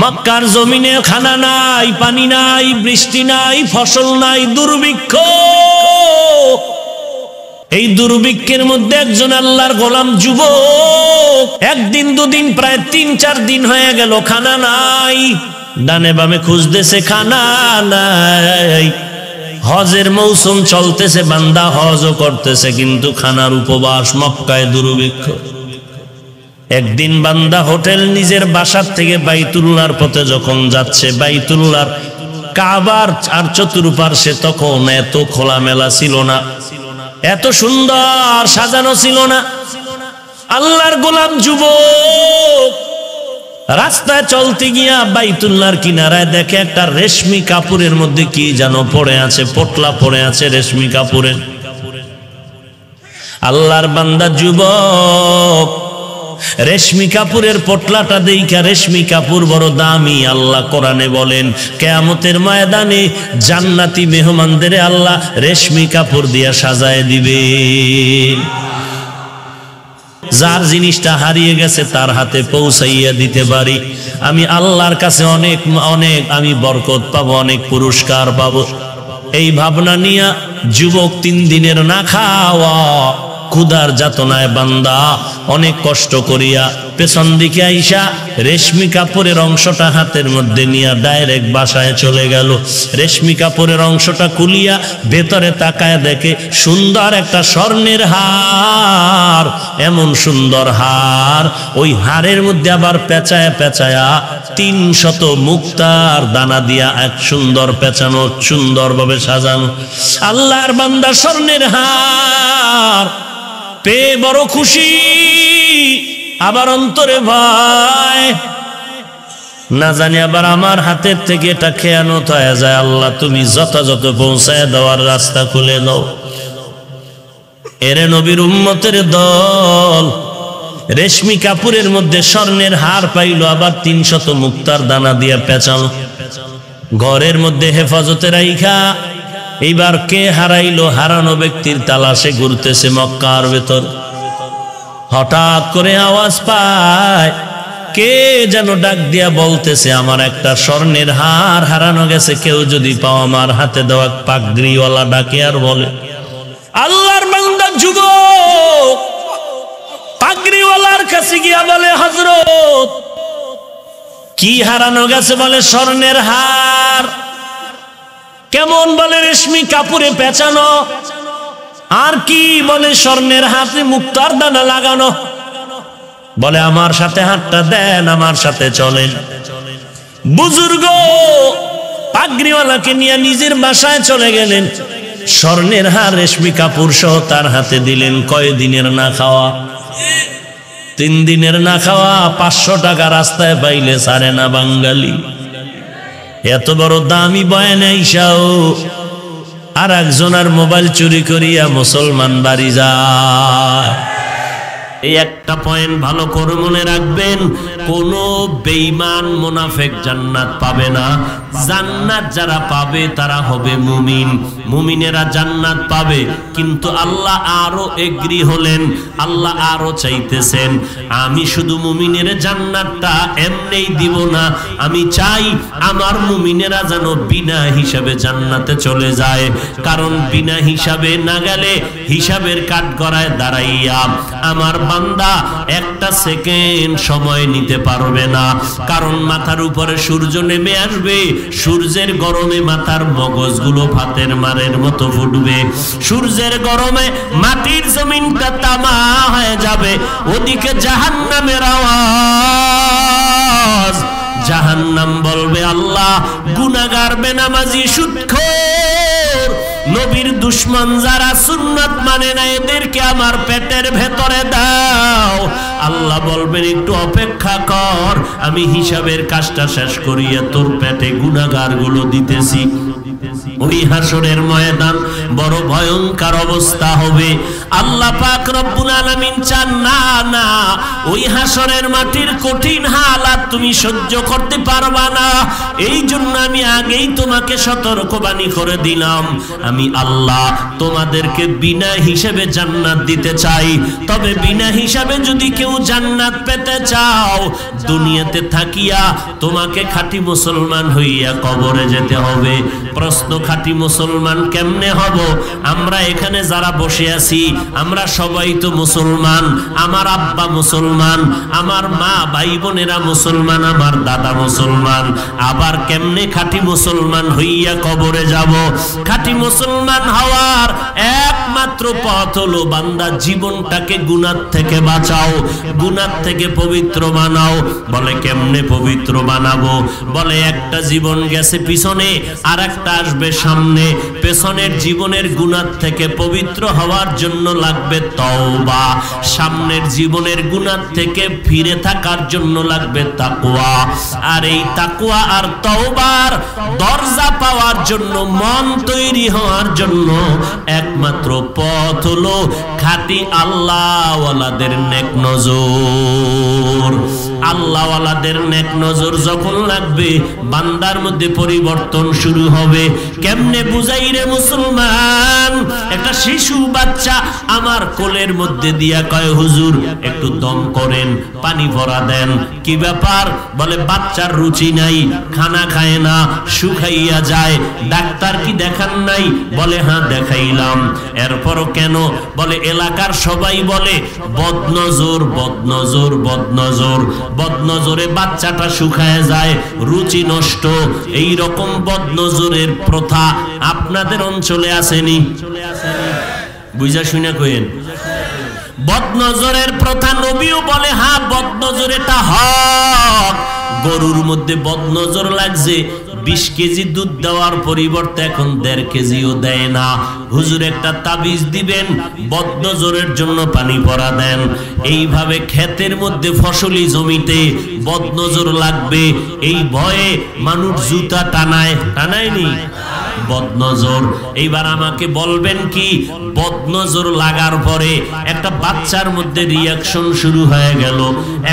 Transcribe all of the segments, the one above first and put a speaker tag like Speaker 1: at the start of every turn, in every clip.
Speaker 1: মক্কার জমিনে খানা নাই, পানি নাই, বৃষ্টি নাই, ফসল নাই, দুর্ভিক্ষ। এই দুর্ভিক্ষের মধ্যে একজন আল্লাহর গোলাম যুবক একদিন দুদিন প্রায় ৩-৪ দিন হয়ে গেল, খানা নাই, ডানে বামে খুঁজতেছে, খানা নাই। হজের মৌসুম চলতেছে, বান্দা হজও করতেছে, কিন্তু খানার উপবাস, মক্কায় দুর্ভিক্ষ। একদিন বান্দা হোটেল নিজের বাসার থেকে বাইতুল্লাহর পথে যখন যাচ্ছে, বাইতুল্লাহর কাবার আর চতুর্পার্শ্বে তখন এত খোলামেলা ছিল না, এত সুন্দর সাজানো ছিল না। আল্লাহর গোলাম যুবক রাস্তায় চলতে গিয়া বাইতুল্লাহর কিনারায় দেখে একটা রেশমি কাপড়ের মধ্যে কি যেন পড়ে আছে, পোটলা পড়ে আছে রেশমি কাপড়ের। আল্লাহর বান্দা যুবক রেশমি কাপড়ের পোটলাটা দেইখা, রেশমি কাপড় বড় দামি। আল্লাহ কোরআনে বলেন কিয়ামতের ময়দানে জান্নাতি মেহমানদের আল্লাহ রেশমি কাপড় দিয়া সাজায় দিবে। যার জিনিসটা হারিয়ে গেছে তার হাতে পৌঁছাইয়া দিতে পারি, আমি আল্লাহর কাছে অনেক অনেক আমি বরকত পাবো, অনেক পুরস্কার পাবো। এই ভাবনা নিয়া যুবক 3 দিনের না খাওয়া ক্ষুধার যাতনায় বান্দা অনেক কষ্ট করিয়া পেছন দিকে আইসা রেশমি কাপড়ের অংশটা হাতের মধ্যে নিয়ে ডাইরেক্ট বাসায় চলে গেল। রেশমি কাপড়ের অংশটা খুলিয়া ভেতরে তাকায় দেখে সুন্দর একটা স্বর্ণের হার। এমন সুন্দর হার, ওই হারের মধ্যে আবার পেঁচায়া পেঁচায়া 300 মুক্তার দানা দিয়া এক সুন্দর পেঁচানো, সুন্দরভাবে সাজানো। আল্লাহর বান্দা স্বর্ণের হার পেয়ে বড় খুশি, আবার অন্তরে ভয়, না জানি আবার আমার হাতের থেকে এটা খেয়ানত হয়ে যায়। আল্লাহ তুমি যথাযথ পৌঁছায় দেওয়ার রাস্তা খুলে দাও। এরে নবীর উম্মতের দল রেশমি কাপড়ের মধ্যে স্বর্ণের হার পাইল, আবার 300 মুক্তার দানা দিয়া পেঁচানো, ঘরের মধ্যে হেফাজতে রাইখা এইবার কে হারাইলো, হারানো ব্যক্তির তালাশে ঘুরতেছে মক্কার ভেতর। হঠাৎ করে আওয়াজ পায়, কে যেন ডাক দিয়া বলতেছে আমার একটা স্বর্ণের হার হারানো গেছে, কেউ যদি পাও আমার হাতে দেওয়া। পাগড়িওয়ালা ডাকে আর বলে, আল্লাহর বান্দা যুবক পাগড়িওয়ালার কাছে গিয়া বলে, হযরত কি হারানো গেছে? বলে স্বর্ণের হার। কেমন? বলে রেশমি কাপড়ে পেঁচানো। আর কি? বলে স্বর্ণের হাতে মুক্তার দানা লাগানো। বলে আমার সাথে হাতটা দেন, আমার সাথে চলেন। বুজুর্গ পাগড়িওয়ালাকে নিয়ে নিজের বাসায় চলে গেলেন, স্বর্ণের হার রেশমি কাপড় সহ তার হাতে দিলেন। কয় দিনের না খাওয়া? 3 দিনের না খাওয়া। 500 টাকা রাস্তায় পাইলে ছাড়ে না বাঙালি। এত বড় দামি বয়ান আইসাও আর একজনের মোবাইল চুরি করিয়া মুসলমান বাড়ি যায়। এই একটা পয়েন্ট ভালো করে মনে রাখবেন, কোন বেঈমান মুনাফিক জান্নাত পাবে না। জান্নাত যারা পাবে তারা হবে মুমিন, মুমিনেরা জান্নাত পাবে। কিন্তু আল্লাহ আরো এগ্রি হলেন, আল্লাহ আরো চাইতেছেন, আমি শুধু মুমিনের জান্নাতটা এমনিই দিব না, আমি চাই আমার মুমিনেরা যেন বিনা হিসাবে জান্নাতে চলে যায়। কারণ বিনা হিসাবে না গেলে হিসাবের কাঠগড়ায় দাঁড়াইয়া আমার বান্দা একটা সেকেন্ড সময় নিতে পারবে না। কারণ মাথার উপরে সূর্য নেমে আসবে, সূর্যের গরমে মাথার মগজগুলো ভাতের মারের মতো ফুটবে, সূর্যের গরমে মাটির জমিনটা তামা হয়ে যাবে। ওদিকে জাহান্নামের আওয়াজ, জাহান্নাম বলবে আল্লাহ গুনাহগার বেনামাজি সুদখোর নবীর দুশমন যারা সুন্নাত মানে না এদেরকে আমার পেটের ভেতরে দাও। আল্লাহ বলবেন একটু অপেক্ষা কর, আমি হিসাবের কাজটা শেষ করিয়া তোর পেটে গুনাহগার গুলো দিতেছি। ওই হাসরের ময়দান বড় ভয়ঙ্কর অবস্থা হবে। আল্লাহ পাক রব্বুল আলামিন চান না না ওই হাসরের মাটির কঠিন হালাত তুমি সহ্য করতে পারবা না। এই জন্য আমি আগেই তোমাকে সতর্কবাণী করে দিলাম, আমি আল্লাহ তোমাদেরকে বিনা হিসেবে জান্নাত দিতে চাই। তবে বিনা হিসাবে যদি কেউ জান্নাত পেতে চাও, দুনিয়াতে থাকিয়া তোমাকে খাঁটি মুসলমান হইয়া কবরে যেতে হবে। প্রশ্ন, খাঁটি মুসলমান কেমনে হব? আমরা এখানে যারা বসে আছি আমরা সবাই তো মুসলমান। আমার আব্বা মুসলমান, আমার মা ভাই বোনেরা মুসলমান, আমার দাদা মুসলমান। আবার কেমনে খাঁটি মুসলমান হইয়া কবরে যাব? খাঁটি মুসলমান হওয়ার একমাত্র পথ হলো বান্দা জীবনটাকে গুনাহ থেকে বাঁচাও, গুনাহ থেকে পবিত্র বানাও। বলে কেমনে পবিত্র বানাবো? বলে একটা জীবন গেছে পিছনে, আর একটা আসবে সামনে। পেছনের জীবনের গুনাহ থেকে পবিত্র হওয়ার জন্য লাগবে তওবা, সামনের জীবনের গুনাহ থেকে ফিরে থাকার জন্য লাগবে তাকওয়া। আর এই তাকওয়া আর তওবার দরজা পাওয়ার জন্য, মন তৈরি হওয়ার জন্য একমাত্র পথ হলো খাঁটি আল্লাহওয়ালাদের নেক নজর। আল্লাহওয়ালাদের নেক নজর যখন লাগবে বান্দার মধ্যে পরিবর্তন শুরু হবে। কেমনে বুঝাই রে মুসলমান? একটা শিশু বাচ্চা আমার কোলের মধ্যে দিয়া কয়, হুজুর একটু দম করেন, পানি ভরা দেন। কি ব্যাপার? বলে বাচ্চার রুচি নাই, খানা খায় না, শুকাইয়া যায়। ডাক্তার কি দেখান নাই? বলে হ্যাঁ দেখাইলাম। এরপরও কেন? বলে এলাকার সবাই বলে বদনজর, বদনজর, বদনজর। বদনজরে বাচ্চাটা শুকায় যায়, রুচি নষ্ট। এই রকম বদনজরের প্রথা আপনাদের অঞ্চলে আসেনি? বুঝা শুনে কইেন। বদনজরের প্রথা নবীও বলে হ্যাঁ বদনজর এটা হক। গরুর মধ্যে বদনজর লাগছে, 20 কেজি দুধ দেওয়ার পরিবর্তে এখন 1.5 কেজিও দেয় না। হুজুর একটা তাবিজ দিবেন, বদনজরের জন্য পানি পরা দেন। এইভাবে ক্ষেতের মধ্যে ফসলি জমিতে বদনজর লাগবে, এই ভয়ে মানুষ জুতা টানায়, টানায়নি বদনজর। এইবার আমাকে বলবেন কি, বদনজর লাগার পরে একটা বাচ্চার মধ্যে রিয়াকশন শুরু হয়ে গেল।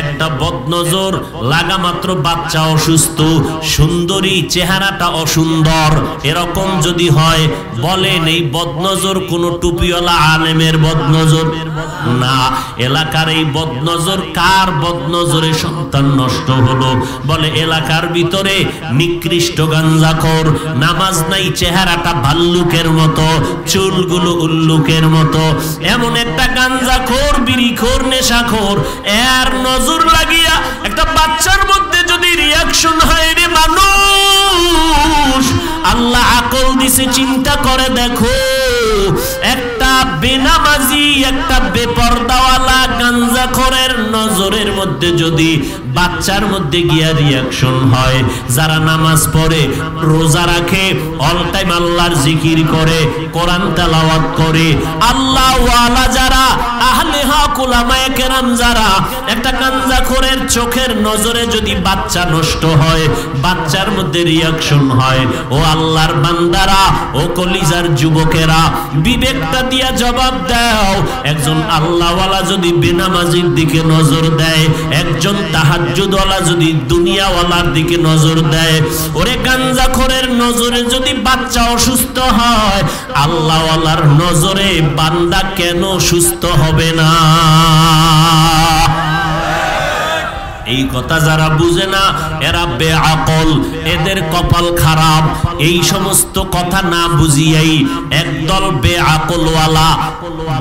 Speaker 1: একটা বদনজর লাগা মাত্র বাচ্চা অসুস্থ, সুন্দরী চেহারাটা অসুন্দর। এরকম যদি হয়, বলেন এই বদনজর কোন টুপিওয়ালা আলেমের বদনজর না। এলাকার এই বদনজর কার? বদনজরে সন্তান নষ্ট হলো। বলে এলাকার ভিতরে নিকৃষ্ট গাঞ্জাখোর, নামাজ নাই, চেহারাটা ভাল্লুকের মতো, চুলগুলো উল্লুকের মতো। এমন একটা গাঞ্জাখোর, বিড়িখোর, নেশাখোর, এর নজর লাগিয়া একটা বাচ্চার মধ্যে যদি রিয়াকশন হয় রে মানুষ, আল্লাহ আকল দিছে, চিন্তা করে দেখো। একটা বেনামাজি, একটা বেপরদাওয়ালা গাঞ্জাখোরের নজরের মধ্যে যদি বাচ্চার মধ্যে গিয়া রিয়াকশন হয়, যারা নামাজ পড়ে, রোজা রাখে, অল টাইম আল্লাহর জিকির করে, কোরআন তেলাওয়াত করে, আল্লাহ ওয়ালা যারা, আহলে হক উলামায়ে কেরাম যারা, একটা গাঞ্জাখোরের চোখের নজরে যদি বাচ্চা নষ্ট হয়, বাচ্চার মধ্যে রিয়াকশন হয়, ও আল্লাহর বান্দারা, ও কলিজার যুবকেরা, বিবেকটা দিয়া জবাব দাও। একজন আল্লাহওয়ালা যদি বেনামাজির দিকে নজর দেয়, একজন তাহাজ্জুদওয়ালা যদি দুনিয়াওয়ালার দিকে নজর দেয়, ওরে গাঞ্জাখোরের নজরে যদি বাচ্চা অসুস্থ হয়, আল্লাহওয়ালার নজরে বান্দা কেন সুস্থ হবে না? এই কথা যারা বুঝে না এরা বেআকল, এদের কপাল খারাপ। এই সমস্ত কথা না বুঝিয়াই একদল বেআকলওয়ালা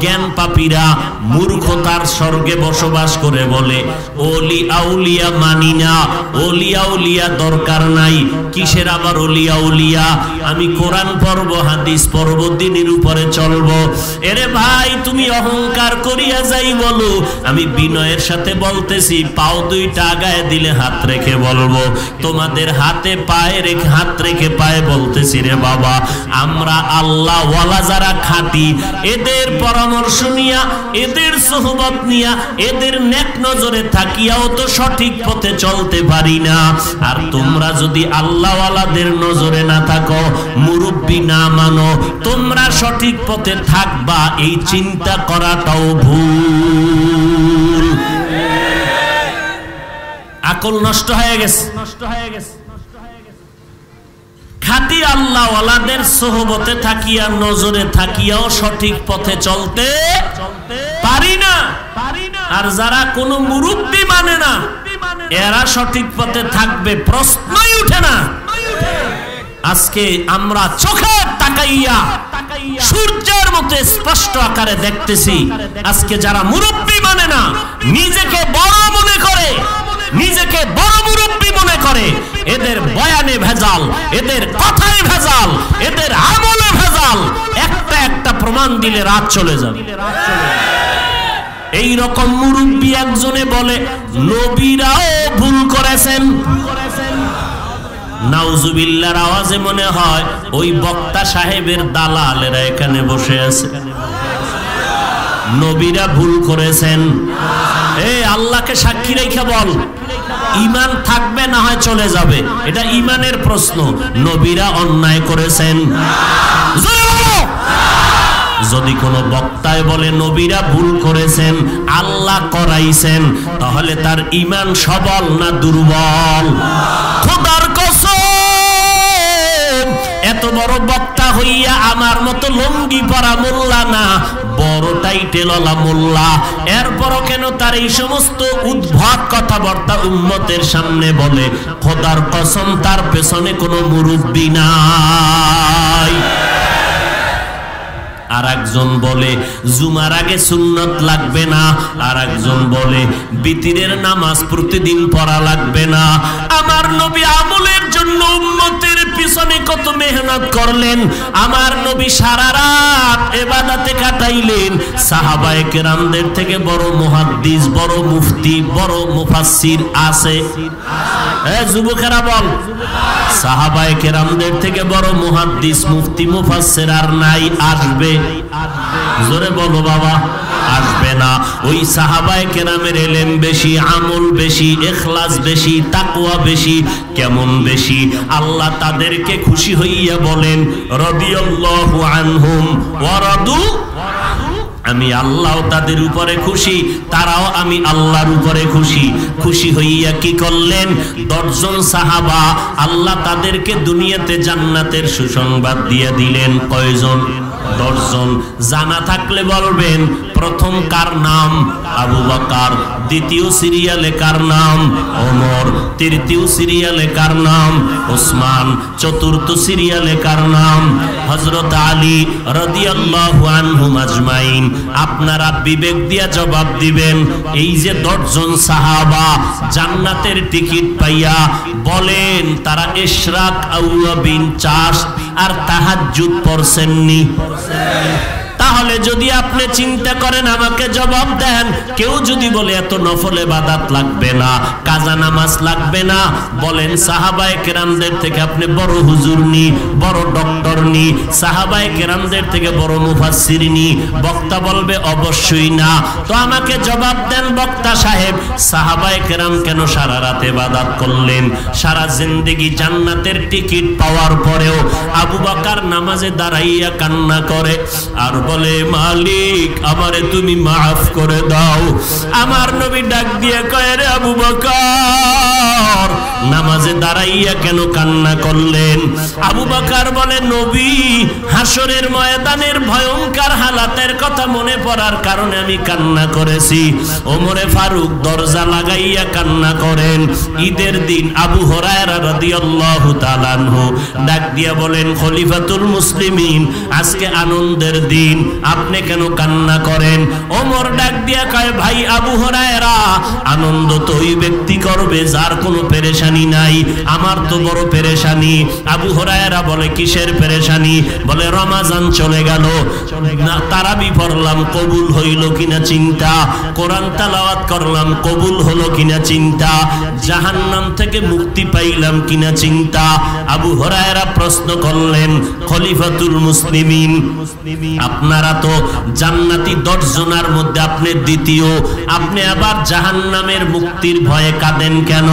Speaker 1: জ্ঞান পাপীরা মূর্খতার স্বর্গে বসবাস করে বলে ওলি আউলিয়া মানি না, ওলি আউলিয়া দরকার নাই, কিসের আবার ওলি আউলিয়া? আমি কোরআন পড়ব, হাদিস পড়ব, দ্বীনের উপরে চলবো। এরে ভাই, তুমি অহংকার করিয়া যাই বলো, আমি বিনয়ের সাথে বলতেছি, পাও দুইটা ছবিটা আগায় দিলে হাত রেখে বলবো, তোমাদের হাতে পায়ে রেখে হাত রেখে পায়ে বলতেছি রে বাবা, আমরা আল্লাহ ওয়ালা যারা খাঁটি, এদের পরামর্শ নিয়া, এদের সোহবত নিয়া, এদের নেক নজরে থাকিয়াও তো সঠিক পথে চলতে পারি না। আর তোমরা যদি আল্লাহ ওয়ালাদের নজরে না থাকো, মুরব্বি না মানো, তোমরা সঠিক পথে থাকবা এই চিন্তা করাটাও ভুল। আকল নষ্ট হয়ে গেছে। খাঁটি আল্লাহ ওয়ালাদের সোহবতে থাকিয়া, নজরে থাকিয়াও সঠিক পথে চলতে পারি না। আর যারা কোনো মুরব্বি মানে না, এরা সঠিক পথে থাকবে প্রশ্নই উঠে না। আজকে আমরা চোখের তাকাইয়া সূর্যের মতো স্পষ্ট আকারে দেখতেছি, আজকে যারা মুরব্বি মানে না, নিজেকে বড় মনে করে, নিজেকে বড় মুরব্বি মনে করে, এদের বয়ানে ভেজাল, এদের কথায় ভেজাল, এদের আমলে ভেজাল, একটা একটা প্রমাণ দিলে রাত চলে যাবে। এই রকম মুরব্বি একজনে বলে নবীরাও ভুল করেছেন। নাউজুবিল্লাহর আওয়াজে মনে হয় ওই বক্তা সাহেবের দালালেরা এখানে বসে আছে। নবীরা ভুল করেছেন, এই আল্লাহকে সাক্ষী রেখে বল, ঈমান থাকবে না হয় চলে যাবে, এটা ঈমানের প্রশ্ন। নবীরা অন্যায় করেছেন, যদি কোনো বক্তায় বলে নবীরা ভুল করেছেন, আল্লাহ করাইছেন, তাহলে তার ঈমান সবল না দুর্বল? খোদার কসম, এত বড় বক্তা হইয়া আমার মতো লঙ্গি পরা মোল্লা না, বড় টাইটেলওয়ালা মোল্লা, এরপরও কেন তার এই সমস্ত উদ্ভট কথাবার্তা উম্মতের সামনে বলে? খোদার কসম, তার পেছনে কোনো মুরব্বি নাই। আর একজন বলে জুমার আগে সুন্নত লাগবে না, আর একজন বলে বিতিরের নামাজ প্রতিদিন পড়া লাগবে না। আমার নবী আমলের জন্য উম্মতের পিছনে কত মেহনত করলেন, আমার নবী সারা রাত ইবাদতে কাটাইলেন। সাহাবায়ে কেরামদের থেকে বড় মুহাদ্দিস, বড় মুফতি, বড় মুফাসসির আছে? যুবকেরা বল, সাহাবায়ে কেরামদের থেকে বড় মুহাদ্দিস, মুফতি, মুফাসসির আর নাই? আসবে? জোরে বলো বাবা, আসবে না। ওই সাহাবায়ে কেরামের ইলম বেশি, আমল বেশি, ইখলাস বেশি, তাকওয়া বেশি। কেমন বেশি? আল্লাহ তাদেরকে খুশি হইয়া বলেন রাদিয়াল্লাহু আনহুম ওয়া রাদু, আমি আল্লাহ তাদের উপরে খুশি, তারাও আমি আল্লাহর উপরে খুশি। খুশি হইয়া কি করলেন? 10 জন সাহাবা, আল্লাহ তাদেরকে দুনিয়াতে জান্নাতের সুসংবাদ দিয়ে দিলেন। কয়জন? 10 জন। জানা থাকলে বলবেন প্রথম কার নাম? আবু বকর। দ্বিতীয় সিরিয়ালে কার নাম? ওমর। তৃতীয় সিরিয়ালে কার নাম? ওসমান। চতুর্থ সিরিয়ালে কার নাম? হযরত আলী রাদিয়াল্লাহু আনহুম আজমাইন। আপনারা বিবেক দিয়া জবাব দিবেন, এই যে 10 জন সাহাবা জান্নাতের টিকিট পাইয়া, বলেন তারা ইশরাক আউয়াবিন চাষ আর তাহাজ্জুদ পড়ছেননি? তাহলে যদি আপনি চিন্তা করেন, আমাকে জবাব দেন। কেউ যদি বলে এত নফল ইবাদত লাগবে না, কাজা নামাজ লাগবে না, বলেন সাহাবায়ে কেরামদের থেকে আপনি বড় হুজুর নি, বড় ডক্টর নি, সাহাবায়ে কেরামদের থেকে বড় মুফাসসির নি? বক্তা বলবে অবশ্যই না। তো আমাকে জবাব দেন বক্তা সাহেব, সাহাবায়ে কেরাম কেন সারা রাত ইবাদত করলেন? সারা জিন্দেগি জান্নাতের টিকিট পাওয়ার পরেও আবু বকর নামাজে দাঁড়াইয়া কান্না করে আর বলে, মালিক আমারে তুমি মাফ করে দাও। আমার নবী ডাক দিয়ে কয়, রে আবু বকর, নামাজে দাঁড়াইয়া কেন কান্না করলেন? আবু বকর বলে, নবী হাসরের ময়দানের ভয়ঙ্কর হালাতের কথা মনে পড়ার কারণে আমি কান্না করেছি। ওমরে ফারুক দরজা লাগাইয়া কান্না করেন। ঈদের দিন আবু হুরায়রা রাদিয়াল্লাহু তাআলা আনহু ডাক দিয়া বলেন, খলিফাতুল মুসলিমিন, আজকে আনন্দের দিন, আপনি কেন কান্না করেন? ওমর ডাক দিয়া কয়, ভাই আবু হুরায়রা, আনন্দ তো ওই ব্যক্তি করবে যার কোনো পেরেশানি নাই, আমার তো বড় পেরেশানি। আবু হুরায়রা বলে, কিসের পেরেশানি? বলে, রমাজান চলে গেল, না তারাবি পড়লাম কবুল হইল কিনা চিন্তা, কোরআন তেলাওয়াত করলাম কবুল হলো কিনা চিন্তা, জাহান্নাম থেকে মুক্তি পাইলাম কিনা চিন্তা। আবু হুরায়রা প্রশ্ন করলেন, খলিফাতুল মুসলিমিন, আপনারা তো জান্নাতি 10 জনের মধ্যে আপনি দ্বিতীয়, আপনি আবার জাহান্নামের মুক্তির ভয়ে কাঁদেন কেন?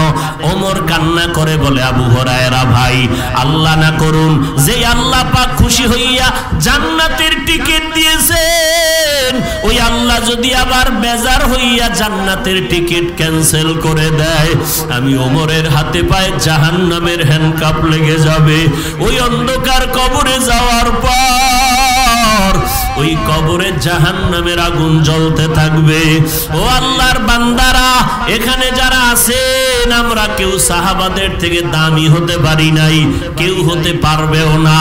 Speaker 1: ওমর কান্না করে বলে, আবু হুরায়রা ভাই, আল্লাহ না করুন, যে আল্লাহ পাক খুশি হইয়া জান্নাতের টিকিট দিয়েছেন, ওই আল্লাহ যদি আবার বেজার হইয়া জান্নাতের টিকিট ক্যান্সেল করে দেয়, আমি ওমরের হাতে পায়ে জাহান্নামের হ্যান্ডকাপ লেগে যাবে। ওই অন্ধকার কবরে যাওয়ার পর ওই কবরে জাহান্নামের আগুন জ্বলতে থাকবে। ও আল্লাহর বান্দারা, এখানে যারা আছেন, আমরা কেউ সাহাবাদের থেকে দামি হতে পারি নাই, কেউ হতে পারবেও না।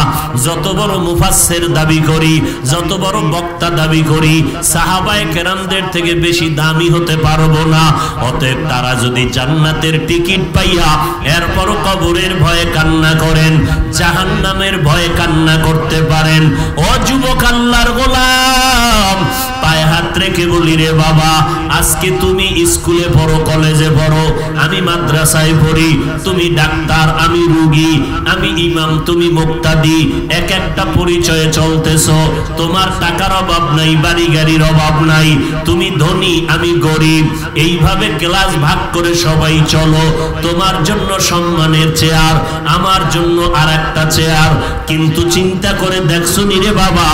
Speaker 1: যত বড় মুফাসসির দাবি করি, যত বড় বক্তা দাবি করি, সাহাবায়ে কেরামদের থেকে বেশি দামি হতে পারবো না। অতএব তারা যদি জান্নাতের টিকিট পাইয়া এরপরও কবরের ভয়ে কান্না করেন, জাহান্নামের ভয়ে কান্না করতে পারেন। ও যুবক আল্লাহর গোলাম, পায়ে হাত রেখে বলি, রে বাবা, আজকে তুমি স্কুলে পড়ো, কলেজে পড়ো, আমি মাদ্রাসায় পড়ি, তুমি ডাক্তার, আমি রোগী, আমি ইমাম, তুমি মুক্তাদি, এক একটা পরিচয়ে চলতেছো। তোমার টাকার অভাব নাই, বাড়ি গাড়ির অভাব নাই, তুমি ধনী, আমি গরিব, এইভাবে ক্লাস ভাগ করে সবাই চলো। তোমার জন্য সম্মানের চেয়ার, আমার জন্য আর একটা চেয়ার। কিন্তু চিন্তা করে দেখছো নি রে বাবা,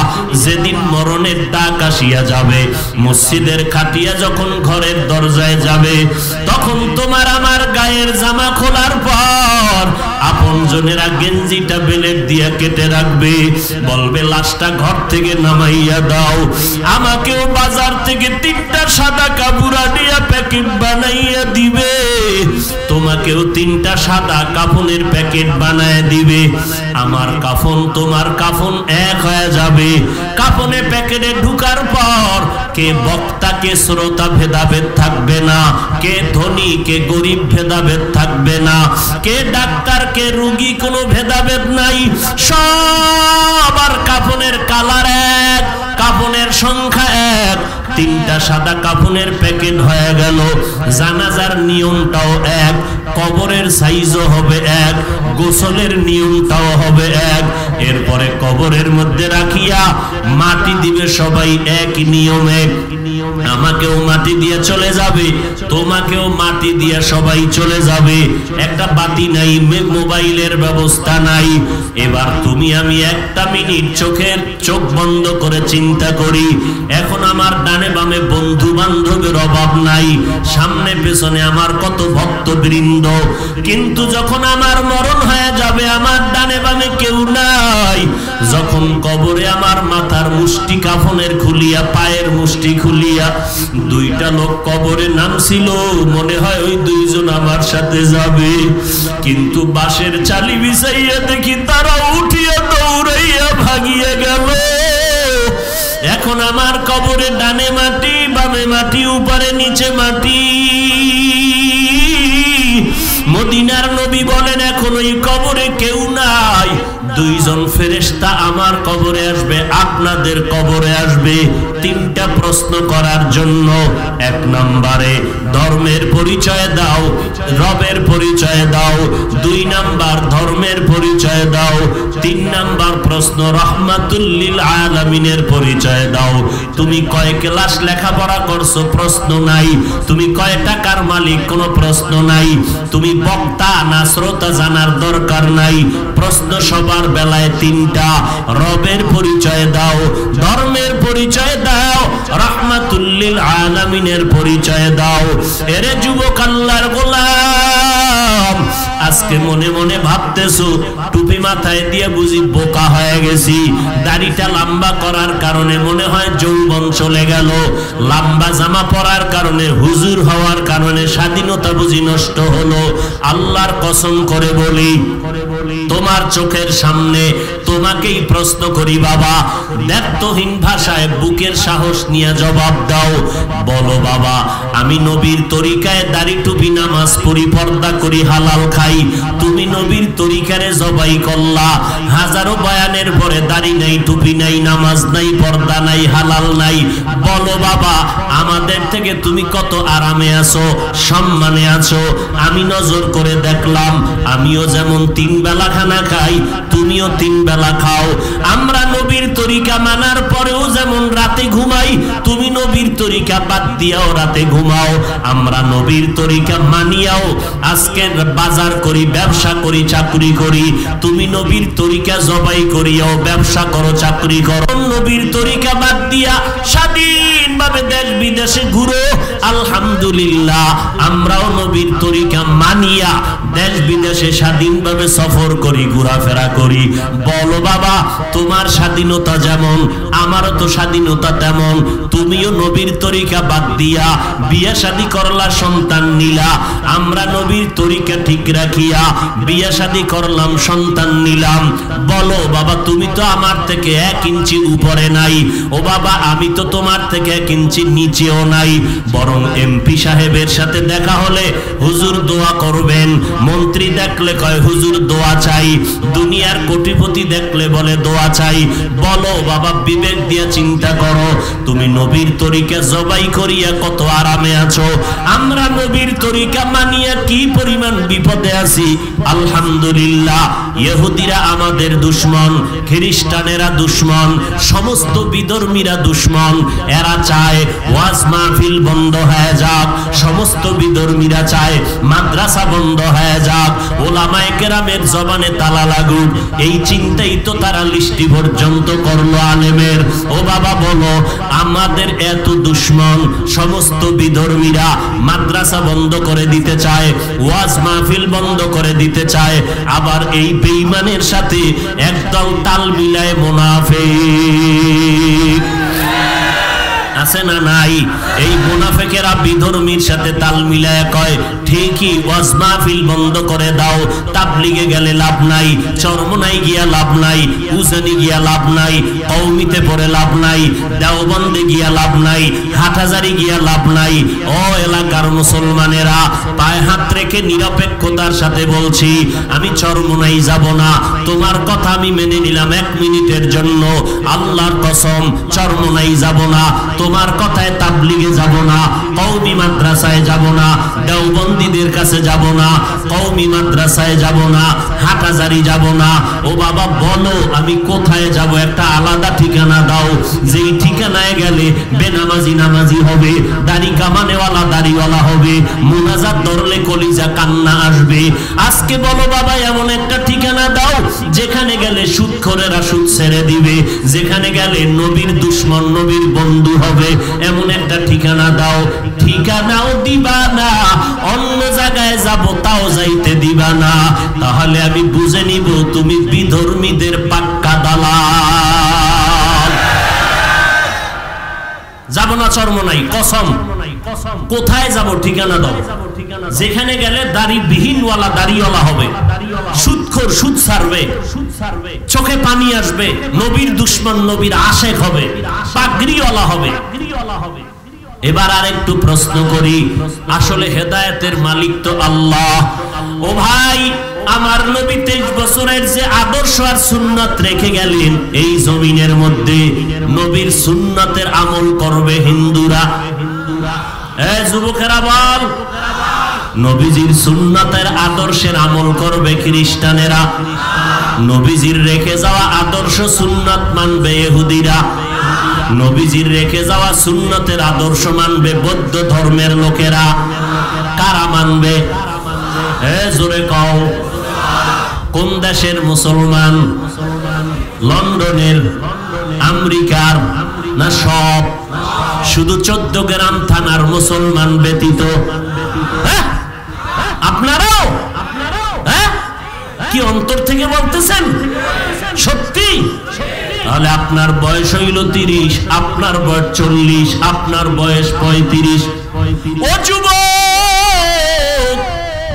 Speaker 1: যেদিন মরণের ডাক আসিয়া যাবে, মসজিদের খাটিয়া যখন ঘরের দরজায় যাবে, তখন তোমার আমার গায়ের জামা খোলার পর আপনজনেরা গেঞ্জিটা বেলেট দিয়া কেটে রাখবে, বলবে লাশটা ঘর থেকে নামাইয়া দাও। আমাকেও বাজার থেকে 3টা সাদা কাপড় আনিয়া প্যাকেট বানাইয়া দিবে, তোমাকেও 3টা সাদা কাফনের প্যাকেট বানায় দিবে। আমার কাফন তোমার কাফন এক হয়ে যাবে। কাফনে প্যাকেটে ঢুকার পর কে বক্তা কে শ্রোতা ভেদাভেদ থাকবে না, কে ধনী কে গরিব ভেদাভেদ থাকবে না, কে ডাক্তার কে রোগী কোনো ভেদাভেদ নাই। সবার কাফনের কালার এক, কাফনের সংখ্যা এক। 3টা সাদা কাফনের প্যাকেট হয়ে গেল। জানাজার নিয়মটাও এক, কবরের সাইজও হবে এক, গোসলের নিয়মটাও হবে এক। এরপরে কবরের মধ্যে রাখিয়া মাটি দিবে সবাই এক নিয়মে। আমাকেও মাটি দিয়ে চলে যাবে, তোমাকেও মাটি দিয়ে সবাই চলে যাবে। একটা বাতি নাই, মোবাইলের ব্যবস্থা নাই। এবার তুমি আমি একটা মিনিট চোখ বন্ধ করে চিন্তা করি, এখন আমার ডানে বামে বন্ধু বান্ধবের অভাব নাই, সামনে পেছনে আমার কত ভক্তবৃন্দ। কিন্তু যখন আমার মরণ হয়ে যাবে, আমার ডানে বামে কেউ নাই। যখন কবরে আমার মাথার মুষ্টি কাফনের খুলিয়া, পায়ের মুষ্টি খুলিয়া 2টা লোক কবরে নামছিল, মনে হয় ওই 2 জন আমার সাথে যাবে। কিন্তু বাঁশের চালি বিছাইয়া দেখি তারা উঠিয়া দৌড়াইয়া ভাগিয়া গেল। এখন আমার কবরে ডানে মাটি, বামে মাটি, উপরে নিচে মাটি। মদিনার নবী বলেন, এখন ওই কবরে কেউ নাই। 2 জন ফেরেশতা আমার কবরে আসবে, আপনাদের কবরে আসবে 3টা প্রশ্ন করার জন্য। 1 নম্বরে ধর্মের পরিচয় দাও, রবের পরিচয় দাও। 2 নাম্বার ধর্মের পরিচয় দাও। 3 নাম্বার প্রশ্ন রাহমাতুল লিল আলামিনের পরিচয় দাও। তুমি কয় ক্লাস লেখাপড়া করছো? প্রশ্ন নাই। তুমি কয় টাকার মালিক? কোনো প্রশ্ন নাই। তুমি বক্তা না শ্রোতা জানার দরকার নাই। প্রশ্ন সবার বেলায় 3টা। রবের পরিচয় দাও, ধর্মের পরিচয় দাও, রাহমাতুল লিল আলামিনের পরিচয় দাও। এরে যুবক আল্লাহর গোলাম, আজকে মনে মনে ভাবতেছো টুপি মাথায় দিয়ে বুঝি বোকা হয়ে গেছি, দাড়িটা লম্বা করার কারণে মনে হয় যৌবন চলে গেল, লম্বা জামা পরার কারণে, হুজুর হওয়ার কারণে স্বাধীনতা বুঝি নষ্ট হলো। আল্লাহর কসম করে বলি, তোমার চোখের সামনে তোমাকেই প্রশ্ন করি বাবা, দ্ব্যর্থহীন ভাষায় বুকের সাহস নিয়ে জবাব দাও। বলো বাবা, আমি নবীর তরিকায় দাড়ি টুপি নামাজ পড়ি, পর্দা করি, হালাল খাই, তুমি নবীর তরিকারে জবাই করলা। হাজারো বয়ানের পরে দাড়ি নাই, টুপি নাই, নামাজ নাই, পর্দা নাই, হালাল নাই। বলো বাবা, আমাদের থেকে তুমি কত আরামে আছো, সম্মানে আছো। আমি নজর করে দেখলাম, আমিও যেমন 3 বেলা খানা খাই, তুমিও 3 বেলা খাও। আমরা নবীর তরিকা মানার পরেও যেমন রাতে ঘুমাই, তুমি নবীর তরিকা বাদ দিয়াও রাতে ঘুমাও। আমরা নবীর তরিকা মানিয়াও আজকে বাজার করি, ব্যবসা করি, চাকরি করি। তুমি নবীর তরিকা জবাই করিয়াও ব্যবসা করো, চাকরি করো। নবীর তরিকা বাদ দিয়া স্বাধীনভাবে দেশ বিদেশে ঘুরো। আলহামদুলিল্লাহ, আমরাও নবীর তরিকা মানিয়া দেশ বিদেশে স্বাধীনভাবে সফর করি, ঘোরাফেরা করি। বলো বাবা, তোমার স্বাধীনতা যেমন আমারও তো স্বাধীনতা তেমন। তুমিও নবীর তরিকা বাদ দিয়া বিয়ে শাদী করলা, সন্তান নিলা। আমরা নবীর তরিকা ঠিক রাখিয়া বিয়ে শাদী করলাম, সন্তান নিলাম। বলো বাবা, তুমি তো আমার থেকে 1 ইঞ্চি উপরে নাই। ও বাবা, আমি তো তোমার থেকে 1 ইঞ্চি নিচেও নাই। বরং এমপি সাহেবের সাথে দেখা হলে হুজুর দোয়া করবেন, মন্ত্রী দেখলে কয় হুজুর দোয়া চাই, দুনিয়ার কোটিপতি দেখলে বলে দোয়া চাই। বলো বাবা, বিবেক দিয়ে চিন্তা করো, তুমি নবীর তরিকা জবাই করিয়া কত আরামে আছো, আমরা নবীর তরিকা মানিয়া কি পরিমাণ বিপদে আছি। আলহামদুলিল্লাহ, ইহুদিরা আমাদের দুশমন, খ্রিস্টানেরা দুশমন, সমস্ত বিধর্মীরা দুশমন। এরা চায় ওয়াজ মাহফিল বন্ধ হয়ে যাক, সমস্ত বিধর্মীরা চায় মাদ্রাসা বন্ধ হয়ে যাক, ওলামায়ে কেরামের জবানে তালা লাগুক। এই চিন্তাই তো তারা লিস্টি পর্যন্ত করলো আলেমের। ও বাবা বলো, আমাদের এত দুশমন, সমস্ত বিধর্মীরা মাদ্রাসা বন্ধ করে দিতে চায়, ওয়াজ মাহফিল বন্ধ করে দিতে চায়। আবার এই বেঈমানের সাথে একদল তাল মিলায় মুনাফিক আছে না নাই? এই মুনাফিকেরা বিধর্মীর সাথে তাল মিলায় কয়, ঠিকই ওয়াজ মাহফিল বন্ধ করে দাও, তাবলিগে গেলে লাভ নাই, চরমনাই গিয়া লাভ নাই, উজানি গিয়া লাভ নাই, কওমিতে পড়ে লাভ নাই, দেওবন্দে গিয়া লাভ নাই, হাটহাজারি গিয়া লাভ নাই। ও এলাকার মুসলমানেরা, পায়ে হাত রেখে নিরপেক্ষতার সাথে বলছি, আমি চরমনাই যাব না। তোমার কথা আমি মেনে নিলাম 1 মিনিটের জন্য, আল্লাহর কসম চরমনাই যাব না। তোমার কথায় তাবলিগে যাব না, কওমি মাদ্রাসায় যাব না, দেওবন্দীদের কাছে যাব না, কওমি মাদ্রাসায় যাব না, হাটহাজারি যাব না। ও বাবা বলো, আমি কোথায় যাব? একটা আলাদা ঠিকানা দাও, যেই ঠিকানায় গেলে বেনামাজি নামাজি হবে, দাড়ি কামানেওয়ালা দাড়িওয়ালা হবে, মুনাজাত ধরলে কলিজা কান্না আসবে। আজকে বলো বাবা, এমন একটা ঠিকানা দাও যেখানে গেলে সুদখোরেরা সুদ ছেড়ে দিবে, যেখানে গেলে নবীর দুশমন নবীর বন্ধু হবে, এমন একটা ঠিকানা দাও। ঠিকানাও দিবা না, অন্য জায়গায় যাব তাও যাইতে দিবা না, তাহলে আমি বুঝে নিব তুমি বিধর্মীদের পাক্কা দালাল। যাব না চরমনাই, কসম। কোথায় যাব? ঠিকানা দাও, যেখানে গেলে দাড়ি বিহীনওয়ালা দাড়িওয়ালা হবে, সুদখোর সুদ ছাড়বে, চোখে পানি আসবে, নবীর দুশমন নবীর আশেক হবে, পাগড়িওয়ালা হবে। এবার আর একটু প্রশ্ন করি, আসলে হেদায়েতের মালিক তো আল্লাহ। ও ভাই, আমার নবী 23 বছরের যে আদর্শ আর সুন্নাত রেখে গেলেন, এই জমিনের মধ্যে নবীর সুন্নাতের আমল করবে হিন্দুরা। এই যুবকেরা বল, নবীজির সুন্নাতের আদর্শের আমল করবে খ্রিস্টানেরা, নবীজির রেখে যাওয়া আদর্শ সুন্নাত মানবে ইহুদিরা, নবীজির রেখে যাওয়া সুন্নতের আদর্শ মানবে বৌদ্ধ ধর্মের লোকেরা। কারা মানবে? জোরে কও। কোন দেশের মুসলমান? লন্ডনের, আমেরিকার, না সব? শুধু 14 গ্রাম থানার মুসলমান ব্যতীত? আপনারাও? কি অন্তর থেকে বলতেছেন? সত্যি? তাহলে আপনার বয়স হইল 30, আপনার বয়স 40, আপনার বয়স 35। ও যুবক,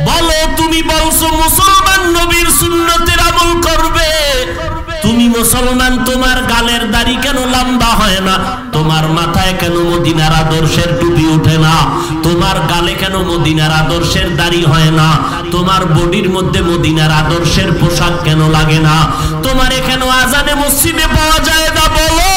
Speaker 1: বলো, তুমি বলছো মুসলমান নবীর সুন্নতের আমল করবে, তুমি মুসলমান তোমার গালের দাড়ি কেন লম্বা হয় না? তোমার মাথায় কেন মদিনার আদর্শের টুপি ওঠে না? তোমার গালে কেন মদিনার আদর্শের দাড়ি হয় না? তোমার বডির মধ্যে মদিনার আদর্শের পোশাক কেন লাগে না? তোমার এখানে আজানে মসজিদে পাওয়া যায় না? বলো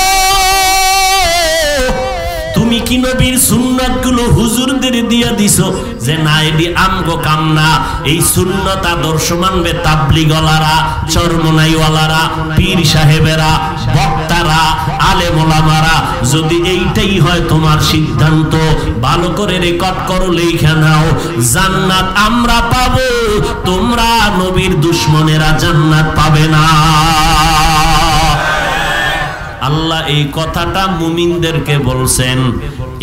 Speaker 1: তুমি কি নবীর সুন্নাত গুলো হুজুরদের দিয়া দিছো যে না এডি আমগো কাম না? এই সুন্নাত আদর্শ মানবে তাবলিগওয়ালারা, চরমনাইওয়ালারা, পীর সাহেবেরা, বক্তারা, আলেম ওলামারা। যদি এইটাই হয় তোমার সিদ্ধান্ত, ভালো করে রেকর্ড করো, লেখা নাও। জান্নাত আমরা পাবো, তোমরা নবীর দুশমনেরা জান্নাত পাবে না। আল্লাহ এই কথাটা মুমিনদেরকে বলছেন।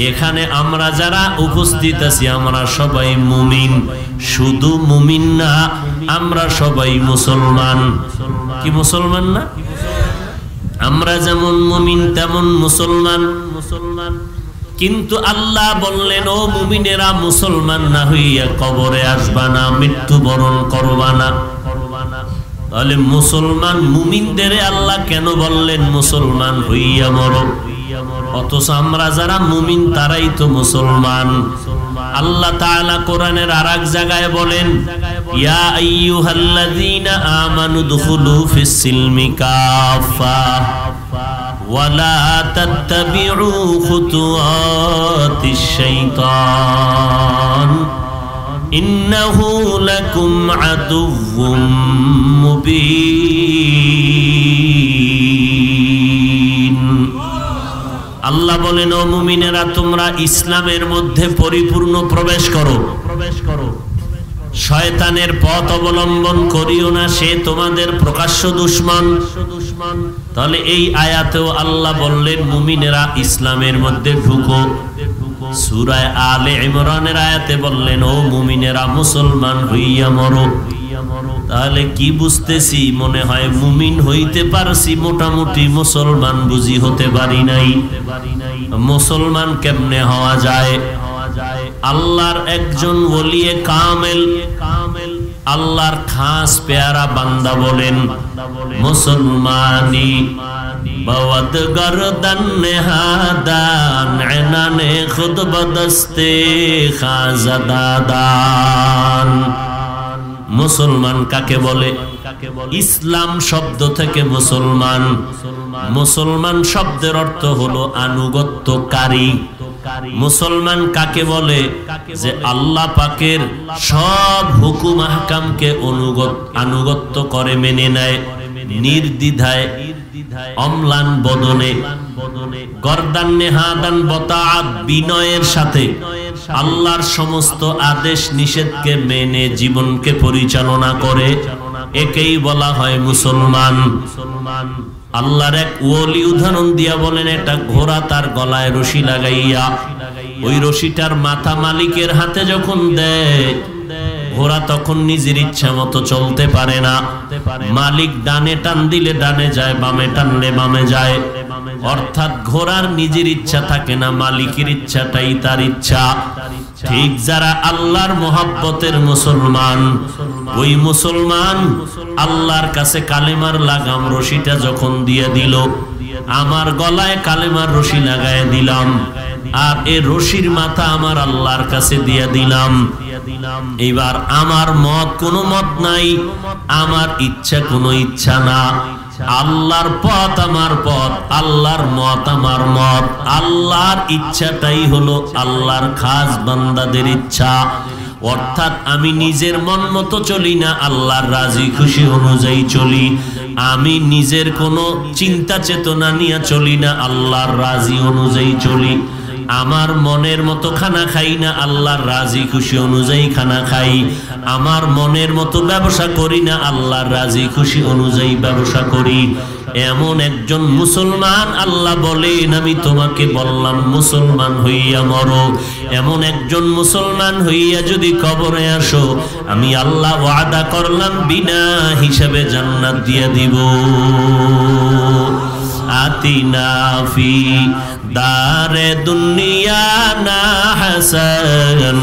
Speaker 1: এখানে আমরা যারা উপস্থিত আছি আমরা সবাই মুমিন। শুধু মুমিন না, আমরা সবাই মুসলমান। কি মুসলমান না? আমরা যেমন মুমিন তেমন মুসলমান। কিন্তু আল্লাহ বললেন, ও মুমিনেরা, মুসলমান না হইয়া কবরে আসবা না, মৃত্যুবরণ করবা না। তাহলে মুসলমান মুমিনদের আল্লাহ কেন বললেন মুসলমান হইয়া মরো? অথচ আমরা যারা মুমিন তারাই তো মুসলমান। আল্লাহ তাআলা কোরআনের আরেক জায়গায় বলেন, ইয়া আইয়ুহাল্লাযীনা আমানু দুখুলু ফিস সিলমি কাফা ওয়া লা তাত্তাবিউ খুতুওয়াতিশ শাইতান ইন্নাহু লাকুম আদুউম মুবিন। আল্লাহ বলেন, ও মুমিনেরা, তোমরা ইসলামের মধ্যে পরিপূর্ণ প্রবেশ করো। শয়তানের পথ অবলম্বন করিও না, সে তোমাদের প্রকাশ্য দুশমন। তাহলে এই আয়াতেও আল্লাহ বললেন মুমিনেরা ইসলামের মধ্যে ঢুকো। সূরা আলে ইমরানের আয়াতে বললেন, ও মুমিনেরা মুসলমান হইয়া মরো। তাহলে কি বুঝতেছি? মনে হয় মুমিন হইতে পারছি, মোটামুটি মুসলমান বুঝি হতে পারি নাই। মুসলমান কেমনে হওয়া যায়? আল্লাহর একজন ওলিয়ে কামেল, আল্লাহর খাস পেয়ারা বান্দা বলেন, মুসলমানি বাওয়াদ গরদান নেহাদান এনানে খুদ বদস্তে খাজাদাদান। মুসলমান কাকে বলে? ইসলাম শব্দ থেকে মুসলমান। মুসলমান শব্দের অর্থ হলো আনুগত্যকারী। মুসলমান কাকে বলে? যে আল্লাহ পাকের সব হুকুম আহকামকে আনুগত্য করে মেনে নেয়, নির্দ্বিধায়, অম্লান বদনে, গরদান নেহাদান বতাআত, বিনয়ের সাথে আল্লাহর সমস্ত আদেশ নিষেধকে মেনে জীবনকে পরিচালনা করে। একেই বলা হয় মুসলমান। আল্লাহর এক ওলি উদাহরণ দিয়া বলেন, একটা ঘোড়া তার গলায় রশি লাগাইয়া ওই রশিটার মাথা মালিকের হাতে যখন দেয়, ঘোড়া তখন নিজের ইচ্ছা মতো চলতে পারে না। মালিক ডানে টান দিলে ডানে যায়, বামে টানলে বামে যায়। অর্থাৎ ঘোড়ার নিজের ইচ্ছা থাকে না, মালিকের ইচ্ছাটাই তার ইচ্ছা। ঠিক যারা আল্লাহর মোহাব্বতের মুসলমান, ওই মুসলমান আল্লাহর কাছে কালেমার লাগাম রশিটা যখন দিয়ে দিল, আমার গলায় কালেমার রশি লাগায় দিলাম, আর এই রশির মাথা আমার আল্লাহর কাছে দিয়ে দিলাম। এবার আমার মত কোনো মত নাই, আমার ইচ্ছা কোনো ইচ্ছা না। আল্লাহর পথ আমার পথ, আল্লাহর মত আমার মত। আল্লাহর ইচ্ছাটাই হলো আল্লাহর খাস বান্দাদের ইচ্ছা। অর্থাৎ আমি নিজের মন মতো চলি না, আল্লাহর রাজি খুশি অনুযায়ী চলি। আমি নিজের কোনো চিন্তা চেতনা নিয়ে চলি না, আল্লাহর রাজি অনুযায়ী চলি। আমার মনের মতো খানা খাই না, আল্লাহর রাজি খুশি অনুযায়ী খানা খাই। আমার মনের মতো ব্যবসা করি না, আল্লাহর রাজি খুশি অনুযায়ী ব্যবসা করি। এমন একজন মুসলমান আল্লাহ বলেন, আমি তোমাকে বললাম মুসলমান হইয়া মরো। এমন একজন মুসলমান হইয়া যদি কবরে আসো, আমি আল্লাহ ওয়াদা করলাম বিনা হিসাবে জান্নাত দিয়ে দিব। আতিনা ফি দারে দুনিয়া না হাসান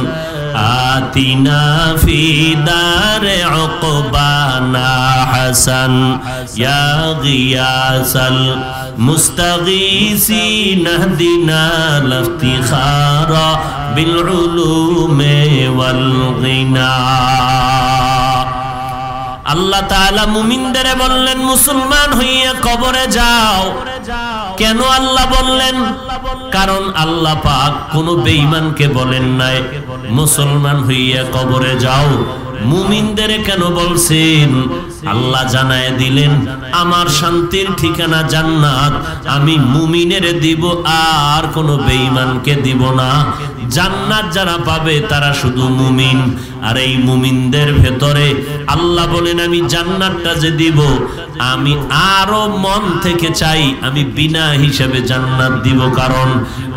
Speaker 1: আতিনা ফি দারে উকবানা হাসান ইয়া গিয়াসাল মুস্তাগীসিন ইহদিনা লাফতিখারা বিল উলুমি ওয়াল গিনা। আল্লাহ তাআলা মুমিনদের বললেন মুসলমান হইয়া কবরে যাও। কেন আল্লাহ বললেন? কারণ আল্লাহ পাক কোন বেঈমানকে বলেন নাই মুসলমান হইয়া কবরে যাও। মুমিনদের কেন বলছেন? আল্লাহ জানায় দিলেন আমার শান্তির ঠিকানা জান্নাত আমি মুমিনের দিব, আর কোন বেঈমানকে দিব না। জান্নাত যারা পাবে তারা শুধু মুমিন। আর এই মুমিনদের ভেতরে আল্লাহ বলেন আমি জান্নাতটা যে দিব আমি আরো মন থেকে চাই আমি বিনা হিসাবে জান্নাত দিব। কারণ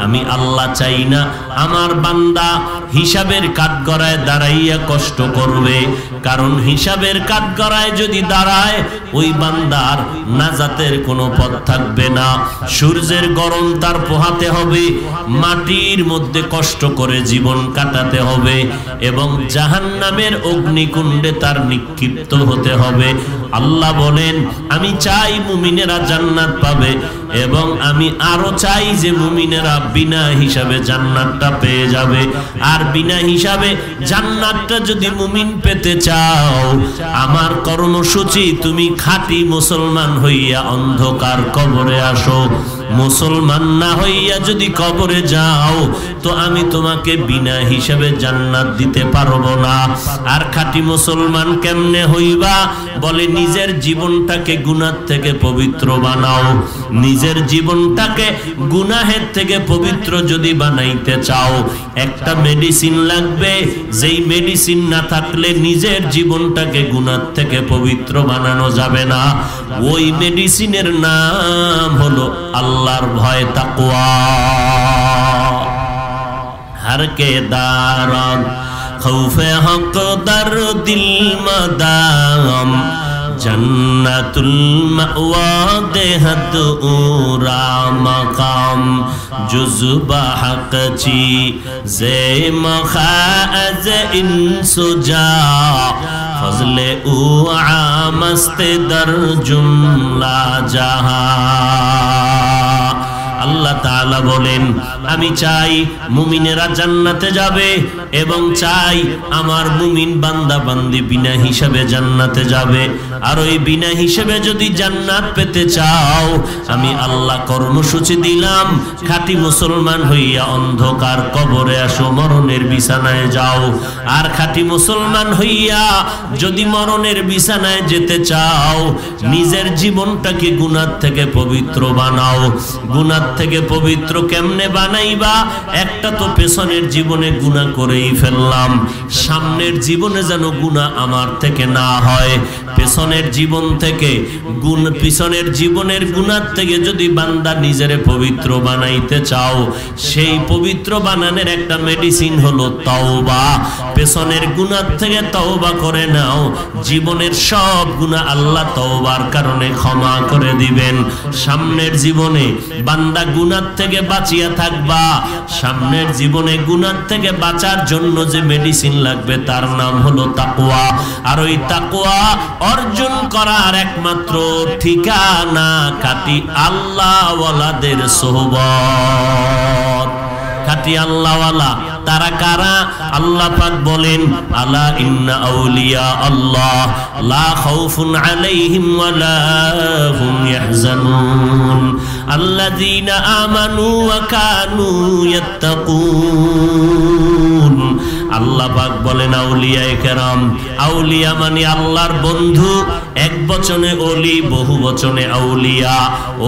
Speaker 1: আমি আল্লাহ চাই না আমার বান্দা হিসাবের কাঠগড়ায় দাঁড়াইয়া কষ্ট করবে। কারণ হিসাবের কাঠগড়ায় যদি দাঁড়ায় ওই বান্দার নাজাতের কোনো পথ থাকবে না। সূর্যের গরম তার পোহাতে হবে, মাটির মধ্যে কষ্ট করে জীবন কাটাতে হবে এবং জাহান্নামের অগ্নিকুণ্ডে তার নিক্ষিপ্ত হতে হবে। আল্লাহ বলেন আমি চাই মুমিনেরা জান্নাত পাবে এবং আমি আরো চাই যে মুমিনেরা বিনা হিসাবে জান্নাতটা পেয়ে যাবে। আর বিনা হিসাবে জান্নাতটা যদি মুমিন পেতে চাও আমার কর্মসূচি তুমি খাঁটি মুসলমান হইয়া অন্ধকার কবরে আসো। মুসলমান না হইয়া যদি কবরে যাও তো আমি তোমাকে বিনা হিসাবে জান্নাত দিতে পারবো না। আর খাঁটি মুসলমান কেমনে হইবা? বলে নিজের জীবনটাকে গুনাহ থেকে পবিত্র বানাও। নিজের জীবনটাকে গুনাহের থেকে পবিত্র যদি বানাইতে চাও একটা মেডিসিন লাগবে, যেই মেডিসিন না থাকলে নিজের জীবনটাকে গুনাহ থেকে পবিত্র বানানো যাবে না। ওই মেডিসিনের নাম হলো আল্লাহর ভয়, তাকওয়া। हर के दारद खौफे हक दर दिल मदाम जन्नतुल मअवा देहत उरा मकाम जुज़बा हक ची जे मखाज इंसुजा फजले उ आमस्ते दर जुमला जहां। আল্লাহ তাআলা বলেন আমি চাই মুমিনেরা জান্নাতে যাবে এবং চাই আমার মুমিন বান্দা বান্দি বিনা হিসাবে জান্নাতে যাবে। আর ওই বিনা হিসাবে যদি জান্নাত পেতে চাও আমি আল্লাহ কর্মসূচি দিলাম খাঁটি মুসলমান হইয়া অন্ধকার কবরে আসো, মরণের বিছানায় যাও। আর খাঁটি মুসলমান হইয়া যদি মরণের বিছানায় যেতে চাও নিজের জীবনটাকে গুনাহ থেকে পবিত্র বানাও। গুনাহ থেকে পবিত্র কেমনে বানাইবা? একটা তো পেছনের জীবনে গুনাহ করেই ফেললাম, সামনের জীবনে যেন গুনাহ আমার থেকে না হয়। পেছনের জীবন থেকে পিছনের জীবনের গুনাহ থেকে যদি বান্দা নিজেরে পবিত্র বানাইতে চাও সেই পবিত্র বানানোর একটা মেডিসিন হলো তওবা। পেছনের গুনাহ থেকে তওবা করে নাও, জীবনের সব গুনাহ আল্লাহ তওবার কারণে ক্ষমা করে দিবেন। সামনের জীবনে বান্দা গুনাহ থেকে বাঁচিয়া থাকবা। সামনের জীবনে গুনাহ থেকে বাঁচার জন্য যে মেডিসিন লাগবে তার নাম হলো তাকওয়া। আর ওই তাকওয়া অর্জন করার একমাত্র ঠিকানা খাঁটি আল্লাহওয়ালাদের সোহবত। খাঁটি আল্লাহওয়ালা তারা কারা? আল্লাহ পাক বলেন আলা ইন্না আউলিয়া আল্লাহ লা খাউফুন আলাইহিম ওয়ালা হুম ইয়াহজানুন আল্লাযীনা আমানু ওয়া কানু ইয়াত্তাকুন। আল্লাহ পাক বলেন আউলিয়ায়ে কেরাম, আউলিয়া মানে আল্লাহর বন্ধু। এক বচনে ওলি, বহু বচনে আউলিয়া।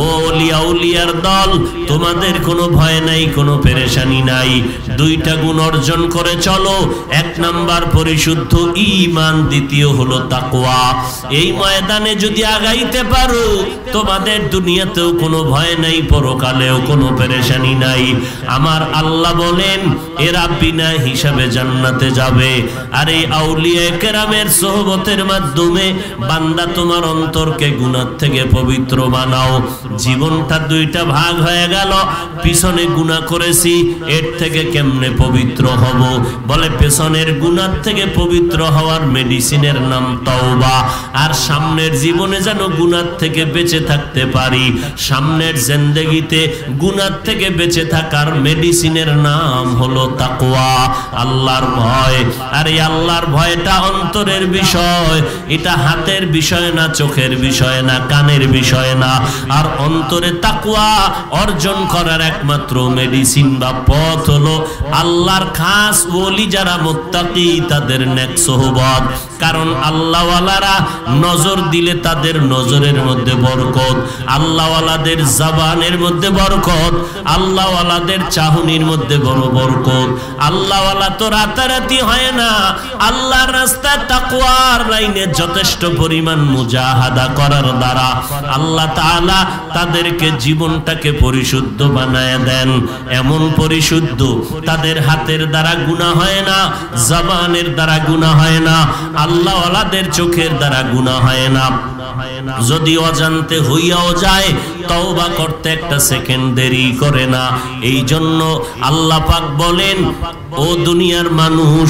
Speaker 1: ও ওলি আউলিয়ার দল, তোমাদের কোনো ভয় নাই, কোনো পেরেশানি নাই। দুইটা গুণ অর্জন করে চলো। এক নাম্বার পরিশুদ্ধ ঈমান, দ্বিতীয় হলো তাকওয়া। এই ময়দানে যদি আগাইতে পারো তোমাদের দুনিয়াতেও কোনো ভয় নাই, পরকালেও কোনো পেরেশানি নাই। আমার আল্লাহ বলেন এরা বিনা হিসাবে জান্নাতে যাবে। আর এই আউলিয়া কেরামের সোহবতের মাধ্যমে বান্দা তোমার অন্তরকে গুনাহ থেকে পবিত্র বানাও। জীবনটা দুইটা ভাগ হয়ে গেল, পিছনে গুনাহ করেছি, এর থেকে কেমনে পবিত্র হব? বলে পেছনের গুনাহ থেকে পবিত্র হওয়ার মেডিসিনের নাম তওবা। আর সামনের জীবনে যেন গুনাহ থেকে বেঁচে থাকতে পারি, সামনের জিন্দেগিতে গুনাহ থেকে বেঁচে থাকার মেডিসিনের নাম হলো তাকওয়া, আল্লাহর ভয়। আর এই আল্লাহর ভয়টা অন্তরের বিষয়, এটা হাতের বিষয় না, চোখের বিষয় না, কানের বিষয় না। আর অন্তরে তাকওয়া অর্জন করার একমাত্র মেডিসিন বা পথ হলো আল্লাহর খাস ওলি যারা মুত্তাকি তাদের নেক সোহবত। কারণ আল্লাহওয়ালারা নজর দিলে তাদের নজরের মধ্যে বরকত, আল্লাহওয়ালাদের জবানের মধ্যে বরকত, আল্লাহওয়ালাদের চাহনির মধ্যে বড় বরকত। আল্লাহওয়ালা তো রাতারাতি হয় না, আল্লাহর রাস্তায় তাকওয়ার লাইনে যথেষ্ট পরিমাণ মুজাহাদা করার দ্বারা আল্লাহ তাআলা তাদেরকে জীবনটাকে পরিশুদ্ধ বানায় দেন। এমন পরিশুদ্ধ তাদের হাতের দ্বারা গুনাহ হয় না, জবানের দ্বারা গুনাহ হয় না, আল্লাহওয়ালাদের চোখের দ্বারা গুনাহ হয় না। যদি অজান্তে হইয়াও যায় তওবা করতে একটা সেকেন্ড দেরি করে না। এই জন্য আল্লাহ পাক বলেন, ও দুনিয়ার মানুষ,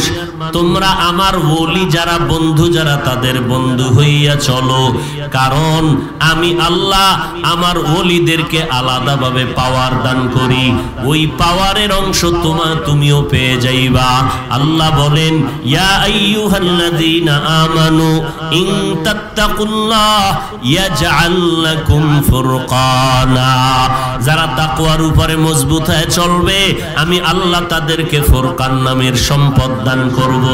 Speaker 1: তোমরা আমার ওলি যারা বন্ধু যারা তাদের বন্ধু হইয়া চলো। কারণ আমি আল্লাহ আমার ওলিদেরকে আলাদাভাবে পাওয়ার দান করি, ওই পাওয়ারের অংশ তুমিও পেয়ে যাইবা। আল্লাহ বলেন, ইয়া আইয়ুহাল্লাযীনা আমানু ইন তাত্তাকুল্লাহ ইয়াজআল লাকুম ফুরকানা। যারা তাকওয়ার উপরে মজবুত হয়ে চলবে আমি আল্লাহ তাদেরকে ফুরকান নামের সম্পদ দান করব।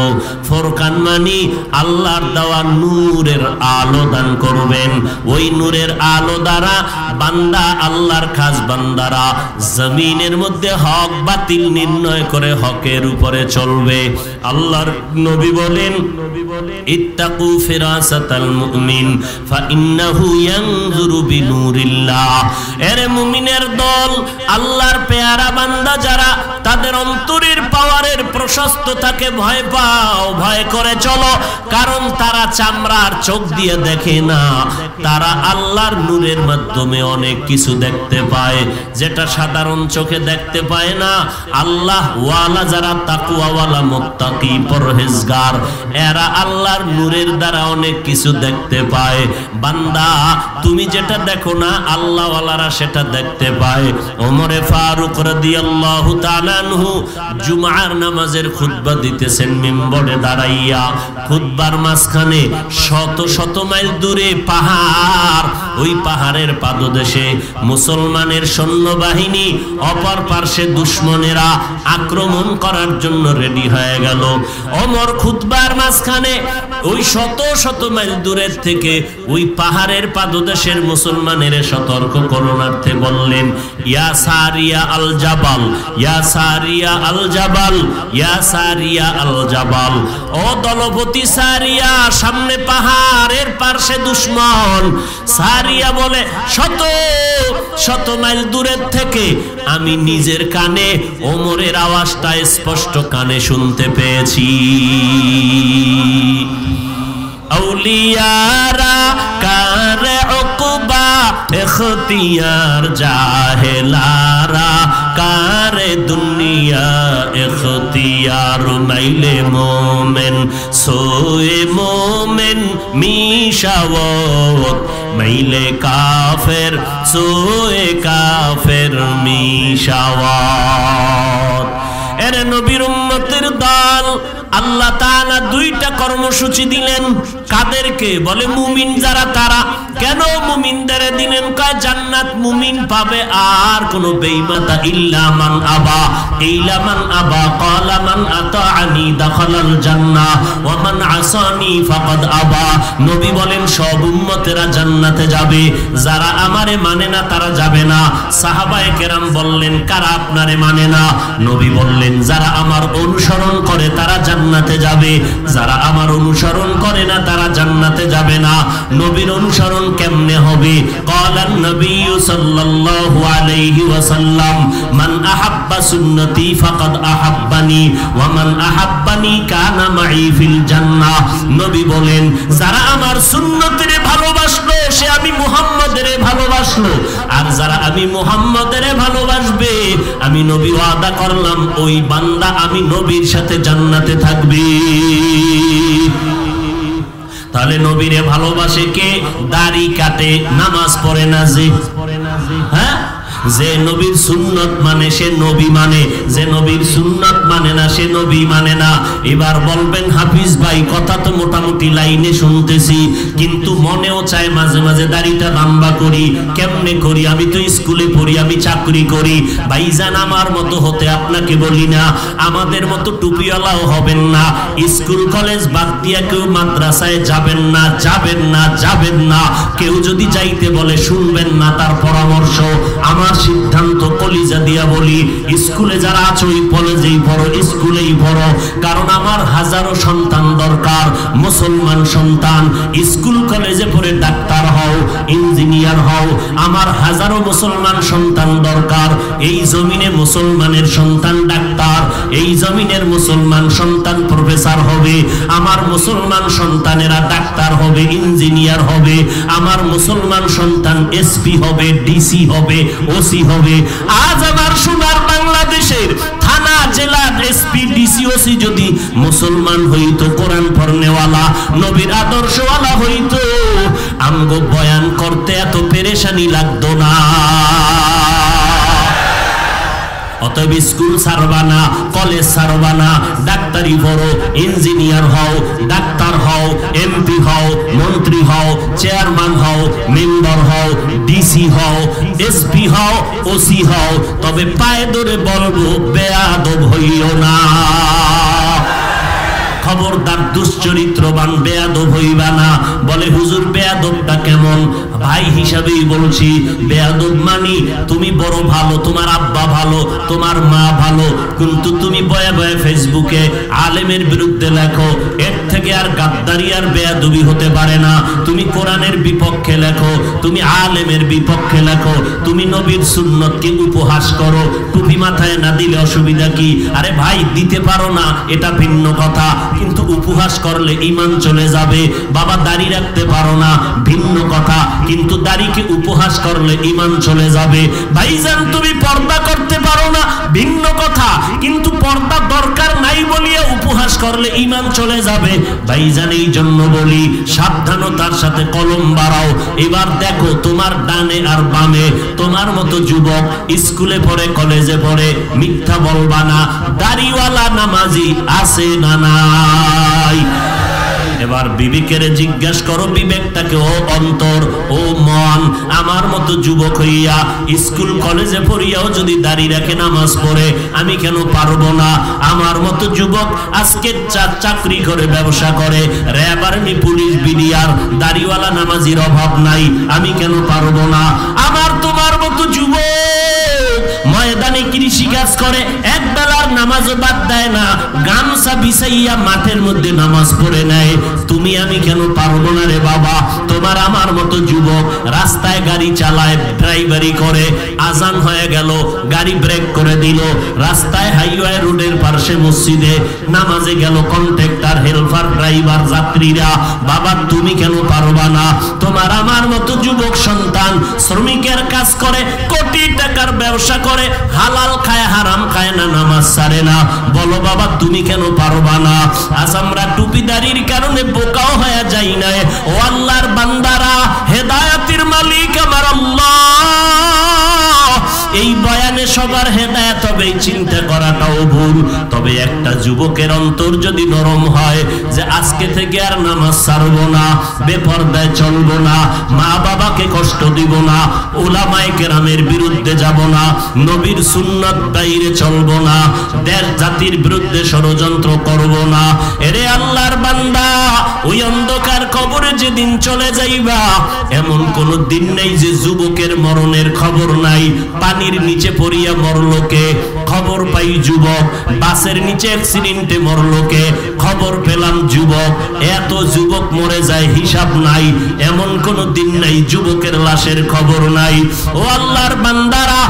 Speaker 1: ফুরকান মানে আল্লাহর দেওয়া নূরের আলো দান করবেন। ওই নূরের আলো দ্বারা বান্দা আল্লাহর খাস বান্দারা জমিনের মধ্যে হক বাতিল নির্ণয় করে হকের উপরে চলবে। আল্লাহর নবী বলেন, ইত্তাকু ফিরাসাতাল মুমিন ফাইন্নাহু ইয়ানজুরু বিনূরিল্লাহ। এর মুমিনের দল, আল্লাহর পেয়ারা বান্দা যারা, তাদের অন্তরের পাওয়ারের প্রশস্ততাকে ভয় পাও, ভয় করে চলো। কারণ তারা চামড়ার চোখ দিয়ে দেখে না, তারা আল্লাহর নূরের মাধ্যমে অনেক কিছু দেখতে পায় যেটা সাধারণ চোখে দেখতে পায় না। আল্লাহ ওয়ালা যারা তাকওয়াওয়ালা মুত্তাকি পরহেজগার, এরা আল্লাহর নূরের দ্বারা অনেক কিছু দেখতে পায়। বান্দা তুমি যেটা দেখো না আল্লাহ ওয়ালারা সেটা দেখতে পায়। ওমরে ফারুক রাদিয়াল্লাহু তাআলা আনহু জুমার নামাজের খুতবা দিতেছেন মিম্বরে দাঁড়াইয়া। খুতবার মাঝখানে শত শত মাইল দূরে পাহাড়, ওই পাহাড়ের পাদদেশে মুসলমানের সৈন্যবাহিনী, অপর পার্শ্বে দুশমনেরা আক্রমণ করার জন্য রেডি হয়ে গেল। ওমর খুতবার মাঝখানে ওই শত শত মাইল দূরের থেকে ওই পাহাড়ের পাদদেশের মুসলমানের সতর্ক করণার্থে বললেন, ইয়া সারিয়া আল জাবাল, ইয়া সারিয়া আল জাবাল, ইয়া সারিয়া আল জাবাল। ও দলপতি সারিয়া, সামনে পাহাড়ের পার্শ্বে দুশমন। সারিয়া বলে, শত শত মাইল দূরের থেকে আমি নিজের কানে ওমরের আওয়াজটা স্পষ্ট কানে শুনতে পেয়েছি। আউলিয়ারা কারে উকবা ইখতিয়ার, জাহেলারা কারে দুনিয়া ইখতিয়ার। মাইলে মোমেন সোয়ে মোমেন মিশাওয়াত, মাইলে কাফের সোয়ে কাফের মিশাওয়াত। এর নবীর উম্মতের দল, আল্লাহ তাআলা দুইটা কর্মসূচি দিলেন। কাদেরকে? বলে মুমিন যারা তারা। কেন মুমিনদের দিলেন? কয় জান্নাত মুমিন পাবে, আর কোন বেঈমাতা ইল্লা মান আবা, ইল্লা মান আবা ক্বালা মান আতাআনি দাখালাল জান্নাহ ওয়া মান আসানি ফাকাদ আবা। নবী বলেন সব উম্মতেরা জান্নাতে যাবে, যারা আমারে মানে না তারা যাবে না। সাহাবায়ে কেরাম বললেন, কারা আপনারে মানে না? নবী বললেন, যারা আমার অনুসরণ করে তারা জান্নাতে যাবে, যারা আমার অনুসরণ করে না তারা জান্নাতে যাবে না। নবীর অনুসরণ কেমনে হবে? ক্বালান নবী সাল্লাল্লাহু আলাইহি ওয়াসাল্লাম মান আহাব্বা সুন্নতি ফাকাদ আহাব্বানি ওয়া মান আহাব্বানি কানা মাই ফিল জান্নাহ। নবী বলেন, যারা আমার সুন্নতের ভালোবাসলো সে আমি মুহাম্মদের ভালোবাসলো, আর যারা আমি মুহাম্মদের ভালোবাসবে আমি নবী ওয়াদা করলাম ওই বান্দা আমি নবীর সাথে জান্নাতে থাকবে। তাহলে নবীরে ভালোবাসে কে? দাড়ি কাটে, নামাজ পড়ে না যে, হ্যাঁ, যে নবীর সুন্নত মানে সে নবী মানে, যে নবীর সুন্নত মানে না সে নবী মানে না। এবার বলবেন হাফিজ ভাই কথা তো মোটামুটি লাইনে শুনতেছি, কিন্তু মনেও চায় মাঝে মাঝে দাড়িটা লম্বা করি। কেমনে করি? আমি তো স্কুলে পড়ি, আমি চাকরি করি। ভাইজান আমার মতো হতে আপনাকে বলি না, আমাদের মতো টুপিওয়ালাও হবেন না। স্কুল কলেজ বাদ দিয়া কেউ মাদ্রাসায় যাবেন না, যাবেন না, যাবেন না। কেউ যদি যাইতে বলে শুনবেন না তার পরামর্শ। আমার সিদ্ধান্ত কলিজা দিয়া বলি, স্কুলে যারা আছো ওই কলেজেই পড়ো, স্কুলেই পড়ো, কারণ আমার হাজারো সন্তান দরকার, মুসলমান সন্তান। স্কুল কলেজে পড়ে ডাক্তার হও, ইঞ্জিনিয়ার হও, আমার হাজারো মুসলমান সন্তান দরকার। এই জমিনে মুসলমানের সন্তান ডাক্তার, এই জমিনের মুসলমান সন্তান প্রফেসর হবে, আমার মুসলমান সন্তানেরা ডাক্তার হবে, ইঞ্জিনিয়ার হবে, আমার মুসলমান সন্তান এসপি হবে, ডিসি হবে, ওসি হবে। আজ আমার সোনার বাংলাদেশের থানা জেলার এসপি ডিসি ওসি যদি মুসলমান হইতো, কোরআন পড়নেওয়ালা নবীর আদর্শওয়ালা হইতো, আমগো বয়ান করতে এত পেরেশানি লাগতো না। অতএব স্কুল ছাড়বা না, কলেজ ছাড়বা না, ডাক্তারি পড়ো, ইঞ্জিনিয়ার হও, ডাক্তার হও, এমপি হও, মন্ত্রী হও, চেয়ারম্যান হও, মেম্বার হও, ডিসি হও, এসপি হও, ওসি হও, তবে পায়ে ধরে বলবো বেয়াদব হইও না। খবরদার দুশ্চরিত্রবান বেয়াদব হইবা না। বলে হুজুর বেয়াদবটা কেমন? ভাই হিসাবেই বলছি, বেয়াদব মানি তুমি বড় ভালো, তোমার আব্বা ভালো, তোমার মা ভালো, কিন্তু তুমি বয়ে বয়ে ফেসবুকে আলেমের বিরুদ্ধে লেখো, এর থেকে আর গাদ্দারি আর বেয়াদবি হতে পারে না। তুমি কোরআনের বিপক্ষে লেখো, তুমি আলেমের বিপক্ষে লেখো, তুমি নবীর সুন্নতকে উপহাস করো, টুপি মাথায় না দিলে অসুবিধা কি? আরে ভাই দিতে পারো না এটা ভিন্ন কথা, কিন্তু উপহাস করলে ঈমান চলে যাবে। বাবা দাড়ি রাখতে পারো না ভিন্ন কথা, কিন্তু দাড়িকে উপহাস করলে ঈমান চলে যাবে। ভাইজান তুমি পর্দা করতে পারো না ভিন্ন কথা, কিন্তু পর্দা দরকার নাই বলিয়ে উপহাস করলে ঈমান চলে যাবে। ভাইজান এই জন্য বলি সাবধানতার সাথে কলম বাড়াও। এবার দেখো তোমার ডানে আর বামে তোমার মতো যুবক স্কুলে পড়ে, কলেজে পড়ে, মিথ্যা বলবা না। দাড়িওয়ালা নামাজি আছে না নাই? এবার বিবেকের জিজ্ঞাসা করো, বিবেকটাকে, ও অন্তর, ও মন, আমার মতো যুবক হইয়া স্কুল কলেজে পড়িয়াও যদি দাড়ি রাখে, নামাজ পড়ে, আমি কেন পারবো না? আমার মতো যুবক আজকে চাকরি করে, ব্যবসা করে, র্যাব, আর্মি, পুলিশ, বিডিআর, দাড়িওয়ালা নামাজির অভাব নাই, আমি কেন পারবো না? আমার তোমার মতো যুবক ময়দানে কৃষি কাজ করে, এক বেলার নামাজও বাদ দেয় না, গামছা বিছাইয়া মাঠের মধ্যে নামাজ পড়ে নেয়, তুমি আমি কেন পারবো না রে বাবা? তোমার আমার মতো যুবক রাস্তায় গাড়ি চালায়, ড্রাইভারি করে, আজান হয়ে গেল, গাড়ি ব্রেক করে দিল, রাস্তায় হাইওয়ে রোডের পাশে মসজিদে নামাজে গেল, কন্ট্রাক্টর, হেল্পার, ড্রাইভার, যাত্রীরা, বাবা তুমি কেন পারবা না? তোমার আমার মতো যুবক সন্তান শ্রমিকের কাজ করে, কোটি টাকার ব্যবসা করে, হালাল খায়, হারাম খায় না, নামাজ ছাড়ে না, বলো বাবা তুমি কেন পারবা না? আজ আমরা টুপিদারির কারণে বোকাও হয়ে যাই না। ও আল্লাহর বান্দারা, হেদায়েতের মালিক আমার আল্লাহ। এই বয়ানে সবার হেদায়েত হবে চিন্তা করাটাও ভুল। তবে একটা যুবকের অন্তর যদি নরম হয় যে আজকে থেকে আর নামাজ ছাড়বো না, বেপরদায় চলবো না, মা বাবাকে আল্লাহকে কষ্ট দিব না, উলামায়ে কেরামের বিরুদ্ধে যাব না, নবীর সুন্নাত বাইরে চলব না, দেশ জাতির বিরুদ্ধে ষড়যন্ত্র করব না। এরে আল্লাহর বান্দা, ওই অন্ধকার কবরে যেদিন চলে যাইবা, এমন কোন দিন নেই যে যুবকের মরণের খবর নাই। পানির নিচে পড়িয়া মরলোকে খবর পাই যুবক, বাসের নিচে অ্যাক্সিডেন্টে মরলোকে খবর পেলাম যুবক, এত যুবক মরে যায় হিসাব নাই। এমন কোন দিন নাই যুবকের লাশের খবর নাই। ও আল্লাহর বান্দারা,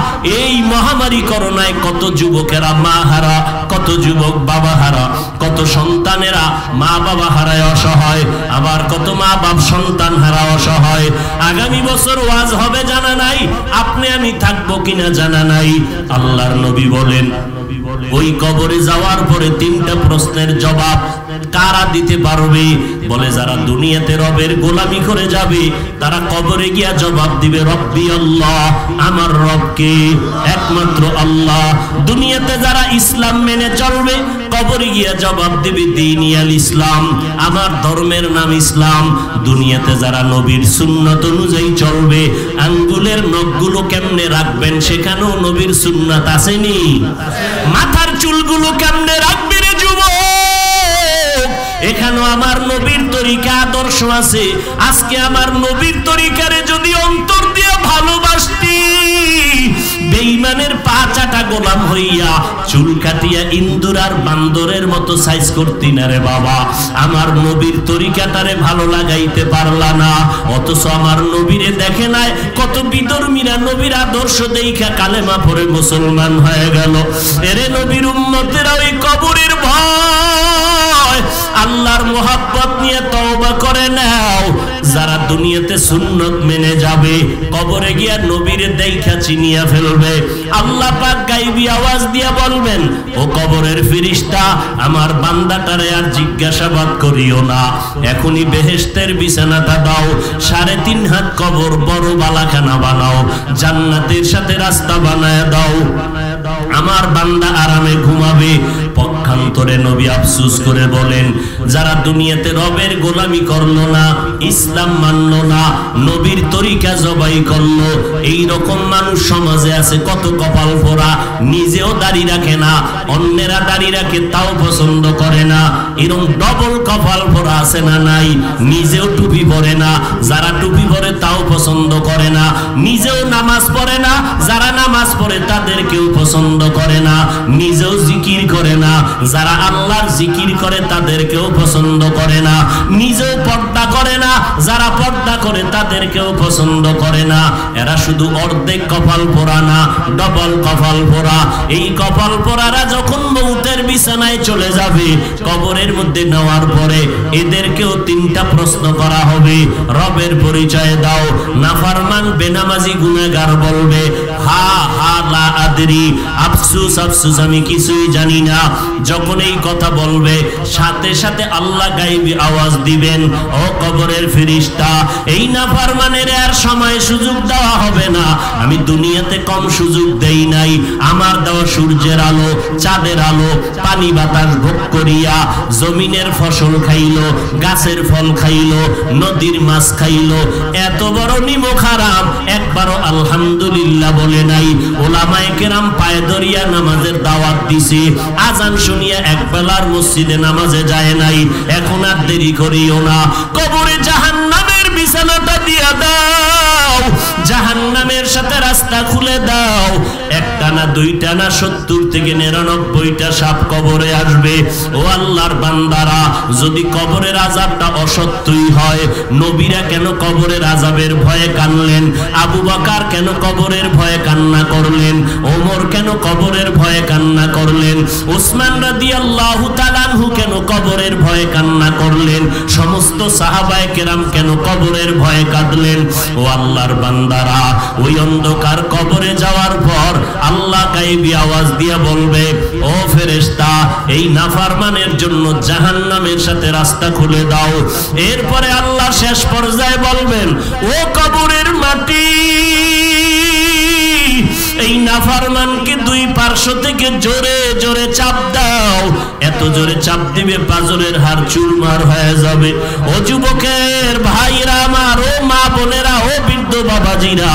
Speaker 1: এই মহামারী করোনায় কত যুবকেরা মা হারা, কত যুবক বাবা হারা, কত সন্তানেরা মা বাবা হারায় অসহায়, আবার কত মা বাপ সন্তান হারা অসহায়। আগামী বছর ওয়াজ হবে জানা নাই, আপনি আমি থাকবো কিনা জানা নাই। আল্লাহর নবী বলেন, ওই কবরে যাওয়ার পরে তিনটা প্রশ্নের জবাব কারা দিতে পারবে? বলে যারা দুনিয়াতে রবের গোলামি করে যাবে তারা কবরে গিয়া জবাব দিবে রব্বি আল্লাহ, আমার রবকে, একমাত্র আল্লাহ। দুনিয়াতে যারা ইসলাম মেনে চলবে কবরে গিয়া জবাব দিবে দ্বীনি আল ইসলাম, আমার ধর্মের নাম ইসলাম। দুনিয়াতে যারা নবীর সুন্নাত অনুযায়ী চলবে, আঙ্গুলের নখগুলো কেমনে রাখবেন সেখানেও নবীর সুন্নাত আসেনি। মাথার চুলগুলো কেমনে রাখবে রে যুবক, এখানেও আমার নবীর তরিকা আদর্শ আছে। আজকে আমার নবীর তরিকারে যদি অন্তর দিয়ে ভালোবাসতি, বেঈমানের পা চাটা গোলাম হইয়া চুল কাটিয়া ইন্দুর আর বান্দরের মতো সাইজ করতি না রে বাবা। আমার নবীর তরিকাটারে ভালো লাগাইতে পারলা না, অথচ আমার নবীরে দেখে নাই কত বিধর্মীরা নবীর আদর্শ দেইখা কালেমা পড়ে মুসলমান হয়ে গেল। এরে নবীর উম্মতেরা ওই কবরের ভয় আল্লাহর মোহাব্বত নিয়ে তওবা করে নাও। যারা দুনিয়াতে সুন্নত মেনে যাবে কবরে গিয়া নবীরে দেইখা চিনিয়া ফেলবে। আল্লাহ পাক গায়বী আওয়াজ দিয়া বলবেন, ও কবরের ফেরেশতা, আমার বান্দাটারে আর জিজ্ঞাসাবাদ করিও না, এখনই বেহেশতের বিছানাটা দাও, 3.5 হাত কবর বড় বালাখানা বানাও, জান্নাতের সাথে রাস্তা বানায় দাও, আমার বান্দা আরামে ঘুমাবে। পক্ষান্তরে নবী আফসোস করে বলেন, যারা দুনিয়াতে রবের গোলামি করলো না, ইসলাম মানলো না, নবীর তরিকা জবাই করলো, এই রকম মানুষ সমাজে আছে কত কপাল পোড়া। নিজেও দাড়ি রাখে না, অন্যেরা দাড়ি রাখে তাও পছন্দ করে না, এরকম ডবল কপাল পোড়া আছে না নাই? নিজেও টুপি পরে না, যারা টুপি পরে তাও পছন্দ করে না, নিজেও নামাজ পড়ে না, যারা নামাজ পড়ে তাদেরকেও পছন্দ করে না, নিজেও জিকির করে না, যারা আল্লাহর জিকির করে তাদেরকেও পছন্দ করে না, নিজেও পর্দা করে না, যারা পর্দা করে তাদেরকেও পছন্দ করে না। এরা শুধু অর্ধেক কপাল পোড়া না, ডবল কপাল পোড়া। এই কপাল পোড়ারা যখন মৌতের বিছানায় চলে যাবে, কবরের মধ্যে নেওয়ার পরে এদেরকেও 3টা প্রশ্ন করা হবে, রবের পরিচয় দাও। নাফরমান বেনামাজি গুনাহগার বলবে, হা হা লা আদরি, আফসোস আফসোস আমি কিছুই জানি না। যখন এই কথা বলবে, সাথে সাথে আল্লাহ গায়বী আওয়াজ দিবেন, ও কবরের ফেরেশতা, এই নাফরমানের আর সময় সুযোগ দেওয়া হবে না। আমি দুনিয়াতে কম সুযোগ দেই নাই, আমার দেওয়া সূর্যের আলো, চাঁদের আলো, পানি বাতাস ভোগ করিয়া জমিনের ফসল খাইলো, গাছের ফল খাইলো, নদীর মাছ খাইলো, এত বড় নিমক হারাম একবারও আলহামদুলিল্লাহ বলে নাই। ওলামায়ে কেরাম পায়ে ধরিয়া নামাজের দাওয়াত দিছে, আজান শুনিয়া একবেলার মসজিদে নামাজে যায় নাই। এখন আর দেরি করিও না, কবরে জাহান্নামের বিছানাটা দিয়া দাও, জাহান্নামের সাথে রাস্তা খুলে দাও। একটা না, দুইটা না, 70 থেকে 99টা সাপ কবরে আসবে। ও আল্লাহর বান্দারা, যদি কবরের আযাবটা অসত্যই হয়, নবীরা কেন কবরের আযাবের ভয়ে কানলেন? আবু বকর কেন কবরের ভয়ে কান্না করলেন? ওমর কেন কবরের ভয়ে কান্না করলেন? উসমান রাদিয়াল্লাহু তাআলা আনহু কেন কবরের ভয়ে কান্না করলেন? সমস্ত সাহাবায়ে কেরাম কেন কবরের ভয়ে কাঁদলেন? ও আল্লাহর বান্দারা, ওই অন্ধকার কবরে যাওয়ার পর আল্লাহ গায়বী আওয়াজ দিয়া বলবে, ও ফেরেশতা, এই নাফরমানের জন্য জাহান্নামের সাথে রাস্তা খুলে দাও। এরপরে আল্লাহ শেষ পর্যায়ে বলবেন, ও কবরের মাটি, এই নাফরমানকে 2 পার্শ্ব থেকে জোরে জোরে চাপ দাও। এত জোরে চাপ দিবে পাজরের হাড় চুরমার হয়ে যাবে। ও যুবকের ভাইরা আমার, ও মা বোনেরা, ও বৃদ্ধ বাবাজিরা,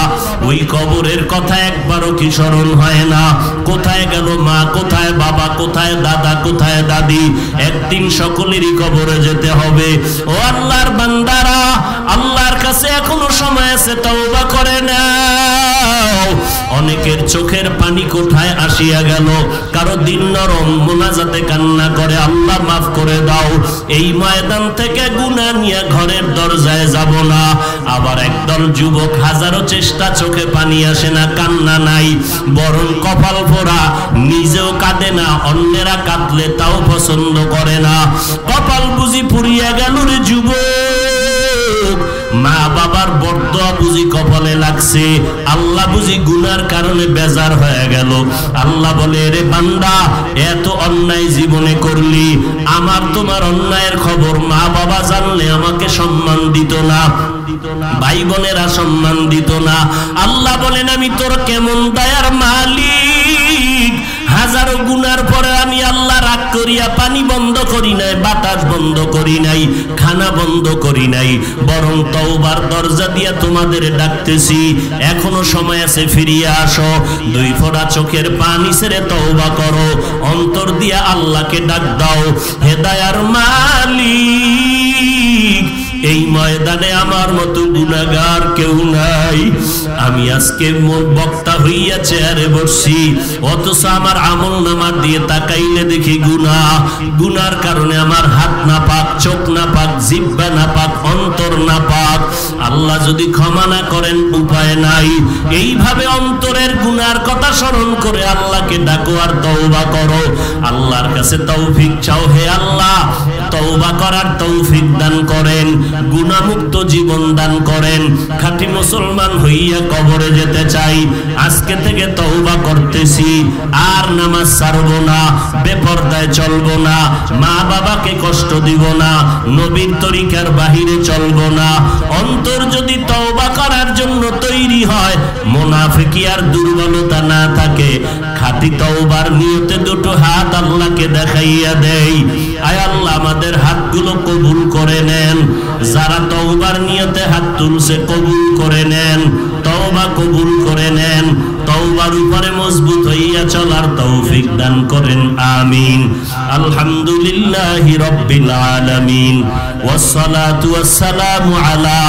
Speaker 1: ওই কবরের কথা একবারও কি স্মরণ হয় না? কোথায় গেল মা, কোথায় বাবা, কোথায় দাদা, কোথায় দাদি? একদিন সকলেরই কবরে যেতে হবে। ও আল্লাহর বান্দারা, আল্লাহর কাছে এখনো সময় আছে, তওবা করে নাও। অনেকের চোখের পানি কোথায় আসিয়া গেল, কারো দিন নরম, মোনাজাতে কান্না করে আল্লাহ মাফ করে দাও। এই ময়দান থেকে গুনাহ নিয়ে ঘরের দরজায় যাব না। আবার একদল যুবক, হাজারো চেষ্টা, চোখে পানি আসে না, কান্না নাই, বরং কপাল পোড়া, নিজেও কাঁদে না, অন্যেরা কাঁদলে তাও পছন্দ করে না। কপাল বুঝি পুড়িয়া গেল রে যুবক, মা বাবার বরদোয়া বুঝি কপালে লাগছে, আল্লাহ বুঝি গুনার কারণে বেজার হয়ে গেল। আল্লাহ বলে, রে বান্দা, এত অন্যায় জীবনে করলি, আমার তোমার অন্যায়ের খবর মা বাবা জানলে আমাকে সম্মান দিত না, ভাই বোনেরা সম্মান দিত না। আল্লাহ বলেন, আমি তোর কেমন দয়ার মালিক, হাজারো গুনার পরে আমি আল্লাহ রাগ করিয়া পানি বন্ধ করি নাই, বাতাস বন্ধ করি নাই, খানা বন্ধ করি নাই, বরং তওবার দরজা দিয়া তোমাদের ডাকতেছি। এখনো সময় আছে, ফিরিয়ে আসো। দুই ফোঁটা চোখের পানি ছেড়ে তওবা করো, অন্তর দিয়া আল্লাহকে ডাক দাও। হে দয়ার মালিক, এই ময়দানে আমার মতো গুনাহগার কেউ নাই। আমি আজকে বক্তা হইয়া চেয়ারে বসছি, অথচ আমার আমল নামা দিয়ে তাকাইলে দেখি গুনাহ। গুনার কারণে আমার হাত না পাক, চোখ না পাক, জিহ্বা না পাক, অন্তর না পাক। আল্লাহ যদি ক্ষমা না করেন উপায় নাই। এইভাবে অন্তরের গুনার কথা স্মরণ করে আল্লাহকে ডাকো আর তওবা করো। আল্লাহর কাছে তৌফিক চাও, হে আল্লাহ তওবা করার তৌফিক দান করেন, গুনাহমুক্ত জীবন দান করেন। খাঁটি মুসলমান হইয়া কবরে যেতে চাই, আজকে থেকে তওবা করতেছি, আর নামাজ ছাড়বো না, বেপরদায় চলবো না, মা বাবাকে কষ্ট দিব না, নবীর তরিকার বাহিরে চলবো না। অন্তর যদি তওবা করার জন্য তৈরি হয়, মুনাফিকি আর দুর্বলতা না থাকে, খাঁটি তওবার নিয়তে দুটো হাত আল্লাহকে দেখাইয়া দেই। আয় আল্লাহ, আমাদের হাতগুলো কবুল করে নেন। যারা তওবার নিয়তে হাত তুলছে কবুল করে নেন, তওবা কবুল করে নেন। তওবার উপরে মজবুত হইয়া চলার তৌফিক দান করেন, আমিন। আলহামদুলিল্লাহি রাব্বিল আলামিন, ওয়াসসালাতু ওয়াসসালামু আলা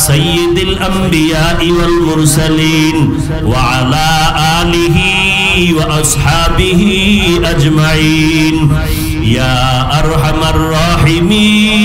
Speaker 1: সাইয়্যিদিল আমবিয়া ওয়াল মুরসালিন ওয়া আলা আলিহি ওয়া আসহাবিহি আজমাইন। ইয়া আরহামার রাহিমিন